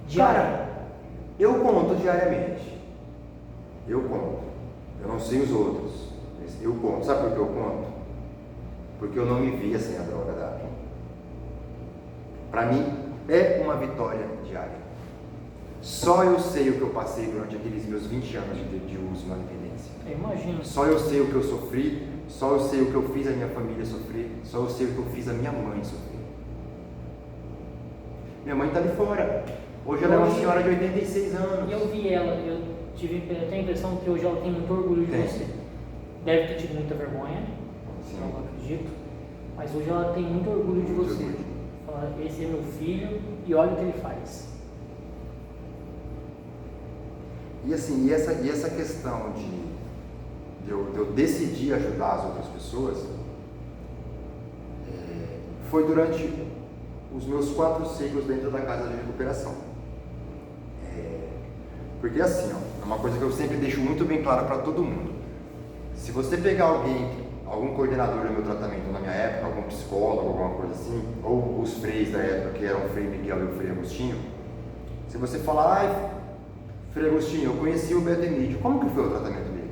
diária. Cara, eu conto diariamente. Eu conto. Eu não sei os outros. Mas eu conto. Sabe por que eu conto? Porque eu não me via sem a droga da API. Para mim, é uma vitória diária. Só eu sei o que eu passei durante aqueles meus 20 anos de uso na dependência. Eu imagino. Só eu sei o que eu sofri, só eu sei o que eu fiz a minha família sofrer, só eu sei o que eu fiz a minha mãe sofrer. Minha mãe está ali fora. Hoje ela é uma senhora de 86 anos. E eu vi ela, eu tenho a impressão que hoje ela tem muito orgulho de você. Deve ter tido muita vergonha, Sim. não acredito, mas hoje ela tem muito orgulho de Muito você. orgulho. Fala, esse é meu filho e olha o que ele faz. E assim, e essa questão de eu decidir ajudar as outras pessoas, foi durante os meus 4 ciclos dentro da casa de recuperação. Porque assim, ó, é uma coisa que eu sempre deixo muito bem claro para todo mundo. Se você pegar algum coordenador do meu tratamento na minha época, algum psicólogo, alguma coisa assim, ou os freis da época, que eram o Frei Miguel e o Frei Agostinho, se você falar, ai, Frei Agostinho, eu conheci o Beto Emílio, como que foi o tratamento dele?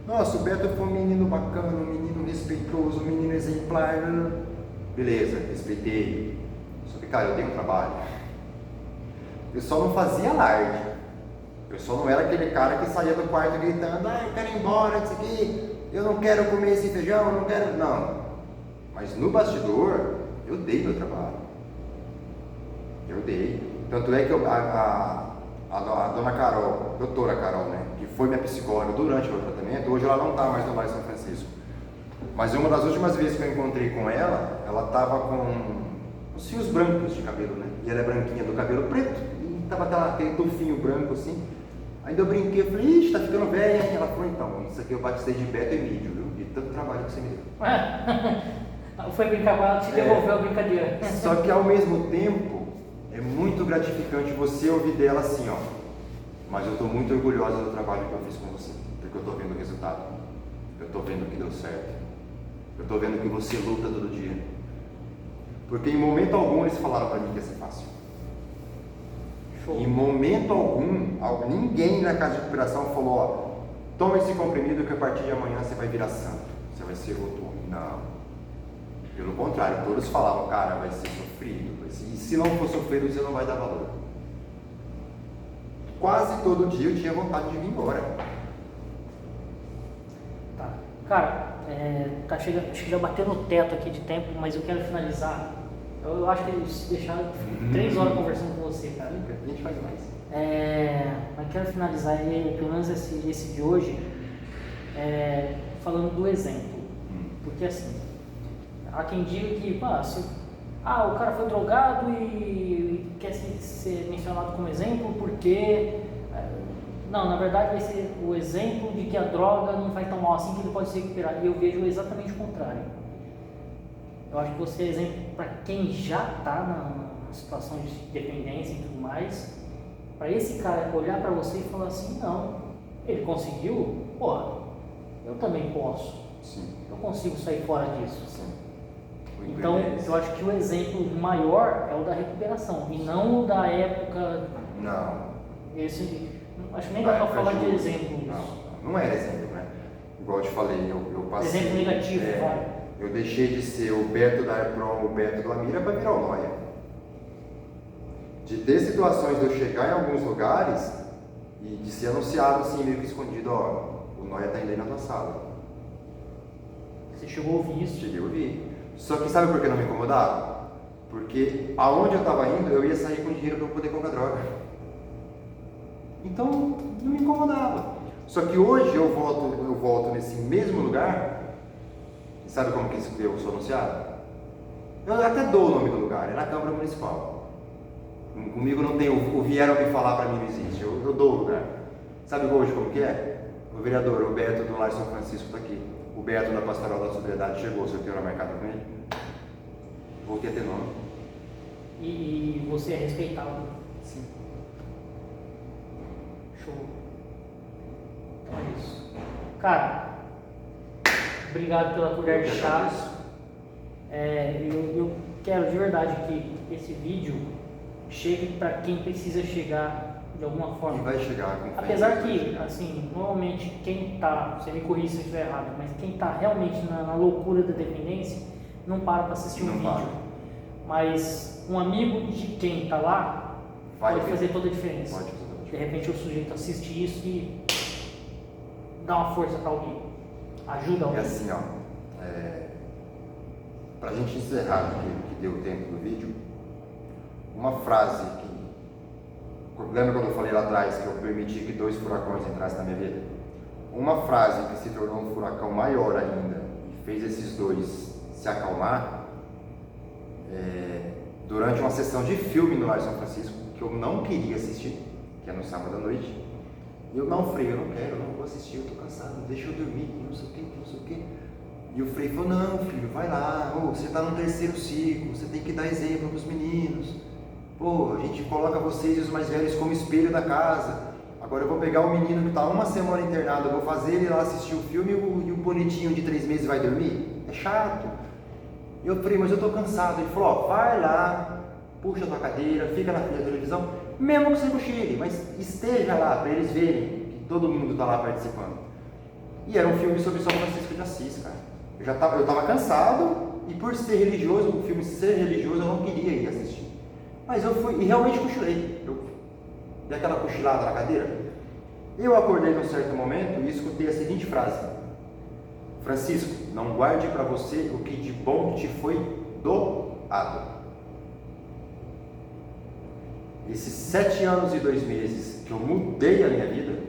Nossa, o Beto foi um menino bacana, um menino respeitoso, um menino exemplar. Beleza, respeitei. Só que, cara, eu dei um trabalho. Eu só não fazia alarde. Eu só não era aquele cara que saía do quarto gritando, eu quero ir embora, isso aqui, eu não quero comer esse feijão, eu não quero. Não. Mas no bastidor, eu dei meu trabalho. Eu dei. Tanto é que a dona Carol, doutora Carol, né, que foi minha psicóloga durante o meu tratamento, hoje ela não está mais no Lar São Francisco. Mas uma das últimas vezes que eu encontrei com ela, ela estava com os fios brancos de cabelo, né? E ela é branquinha do cabelo preto, e estava aquele tufinho branco assim. Ainda eu brinquei, eu falei, ixi, tá ficando velha, hein? Ela falou, então, isso aqui eu batizei de Beto Emílio, viu? De tanto trabalho que você me deu. Foi brincar com ela, te devolveu a brincadeira. Só que ao mesmo tempo, é muito gratificante você ouvir dela assim, ó. Mas eu estou muito orgulhosa do trabalho que eu fiz com você, porque eu estou vendo o resultado. Eu estou vendo que deu certo. Eu estou vendo que você luta todo dia. Porque em momento algum eles falaram para mim que ia ser fácil. Show. Em momento algum, ninguém na casa de recuperação falou, ó, toma esse comprimido que a partir de amanhã você vai virar santo. Você vai ser outro. Não. Pelo contrário, todos falavam, cara, vai ser sofrido. E se não for sofrido, você não vai dar valor. Quase todo dia eu tinha vontade de vir embora. Tá. Cara, acho que já bateu no teto aqui de tempo, mas eu quero finalizar. Eu acho que se deixar 3 horas conversando com você, cara. A gente faz mais. Mas quero finalizar, pelo menos esse de hoje, falando do exemplo. Porque assim, há quem diga que, o cara foi drogado e quer ser mencionado como exemplo porque Não, na verdade vai ser o exemplo de que a droga não faz tão mal assim que ele pode se recuperar. E eu vejo exatamente o contrário. Eu acho que você é exemplo para quem já está na situação de dependência e tudo mais. Para esse cara olhar para você e falar assim, não, ele conseguiu, pô, eu também posso. Sim. Eu consigo sair fora disso. Sim. Então, eu acho que o exemplo maior é o da recuperação e não o da época. Não. Acho que nem dá para falar de exemplo. Não é exemplo, né? Igual eu te falei, eu passei. Exemplo negativo, vai. Eu deixei de ser o Beto da Airpron, o Beto do Amira para virar o Noia. De ter situações de eu chegar em alguns lugares e de ser anunciado assim, meio que escondido, ó, o Noia tá indo aí na tua sala. Você chegou a ouvir isso? Cheguei a ouvir. Só que sabe por que não me incomodava? Porque aonde eu estava indo, eu ia sair com dinheiro para poder comprar droga. Então, não me incomodava. Só que hoje eu volto nesse mesmo lugar. E sabe como que eu sou anunciado? Eu até dou o nome do lugar, é na Câmara Municipal. Comigo não tem, o vieram me falar para mim não existe, eu dou o lugar. Sabe hoje como que é? O vereador, o Beto do Lar São Francisco está aqui. O Beto da Pastoral da Sobriedade chegou, o sorteio era marcado com ele. Voltei a ter nome. E você é respeitado. Sim. Show. Então é isso. Cara, obrigado pela colher de chá. Eu quero de verdade que esse vídeo chegue para quem precisa chegar de alguma forma. E vai chegar com Apesar que, assim, normalmente quem tá, você me corrija se eu estiver errado, mas quem tá realmente na loucura da dependência não para assistir um vídeo. Mas um amigo de quem tá lá pode fazer toda a diferença. De repente o sujeito assiste isso e dá uma força para alguém. Ajuda alguém. É assim, ó. Pra gente encerrar, que deu o tempo do vídeo, uma frase que. Lembra quando eu falei lá atrás que eu permiti que 2 furacões entrassem na minha vida? Uma frase que se tornou um furacão maior ainda e fez esses 2 se acalmar durante uma sessão de filme no Lar São Francisco, que eu não queria assistir, que é no sábado à noite. E eu não, Frei, eu não quero, eu não vou assistir, eu tô cansado, deixa eu dormir, não sei o que, não sei o que. E o Frei falou, não filho, vai lá, você tá no 3º ciclo, você tem que dar exemplo pros meninos. Pô, a gente coloca vocês e os mais velhos como espelho da casa. Agora eu vou pegar o menino que está uma semana internado, eu vou fazer ele lá assistir o filme e o bonitinho de 3 meses vai dormir? É chato. E eu falei, mas eu estou cansado. Ele falou, ó, vai lá, puxa a tua cadeira, fica na frente da televisão, mesmo que você cochile, mas esteja lá para eles verem que todo mundo está lá participando. E era um filme sobre São Francisco de Assis, cara. Eu estava cansado e por ser religioso, o filme ser religioso, eu não queria ir assistir. Mas eu fui e realmente cochilei. Eu dei aquela cochilada na cadeira. Eu acordei num certo momento e escutei a seguinte frase: Francisco, não guarde para você o que de bom te foi doado. Esses 7 anos e 2 meses que eu mudei a minha vida,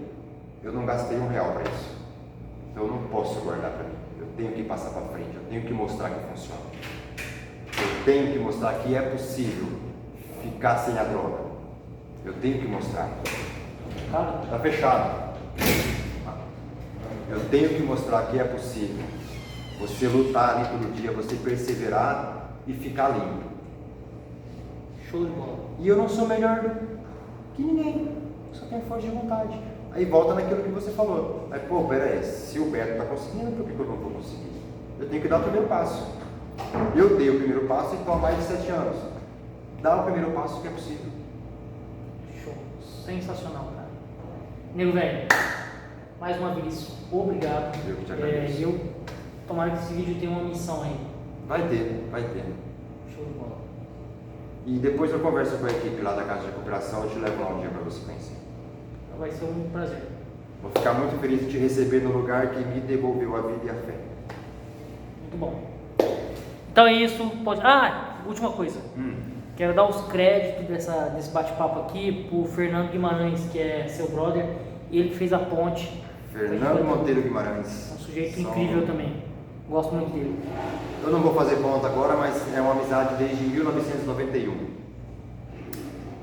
eu não gastei R$1 para isso. Então eu não posso guardar para mim. Eu tenho que passar para frente. Eu tenho que mostrar que funciona. Eu tenho que mostrar que é possível ficar sem a droga. Eu tenho que mostrar. Tá fechado. Eu tenho que mostrar que é possível você lutar ali todo dia, você perseverar e ficar limpo. Show de bola. E eu não sou melhor que ninguém, só tenho força de vontade. Aí volta naquilo que você falou. Aí, pô, pera aí, se o Beto tá conseguindo, por que eu não vou conseguir? Eu tenho que dar o primeiro passo. Eu dei o primeiro passo e estou há mais de 7 anos. Dá o primeiro passo que é possível. Show. Sensacional, cara. Nego velho, mais uma vez, obrigado. Eu que te agradeço. Tomara que esse vídeo tenha uma missão aí. Vai ter. Show de bola. E depois eu converso com a equipe lá da Casa de Recuperação e te levo lá um dia para você conhecer. Vai ser um prazer. Vou ficar muito feliz de te receber no lugar que me devolveu a vida e a fé. Muito bom. Então é isso. Última coisa. Quero dar os créditos desse bate-papo aqui pro Fernando Guimarães, que é seu brother, ele que fez a ponte. Fernando Monteiro Guimarães. Um sujeito incrível também. Gosto muito dele. Eu não vou fazer ponta agora, mas é uma amizade desde 1991.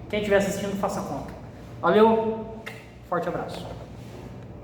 Quem estiver assistindo, faça conta. Valeu! Forte abraço.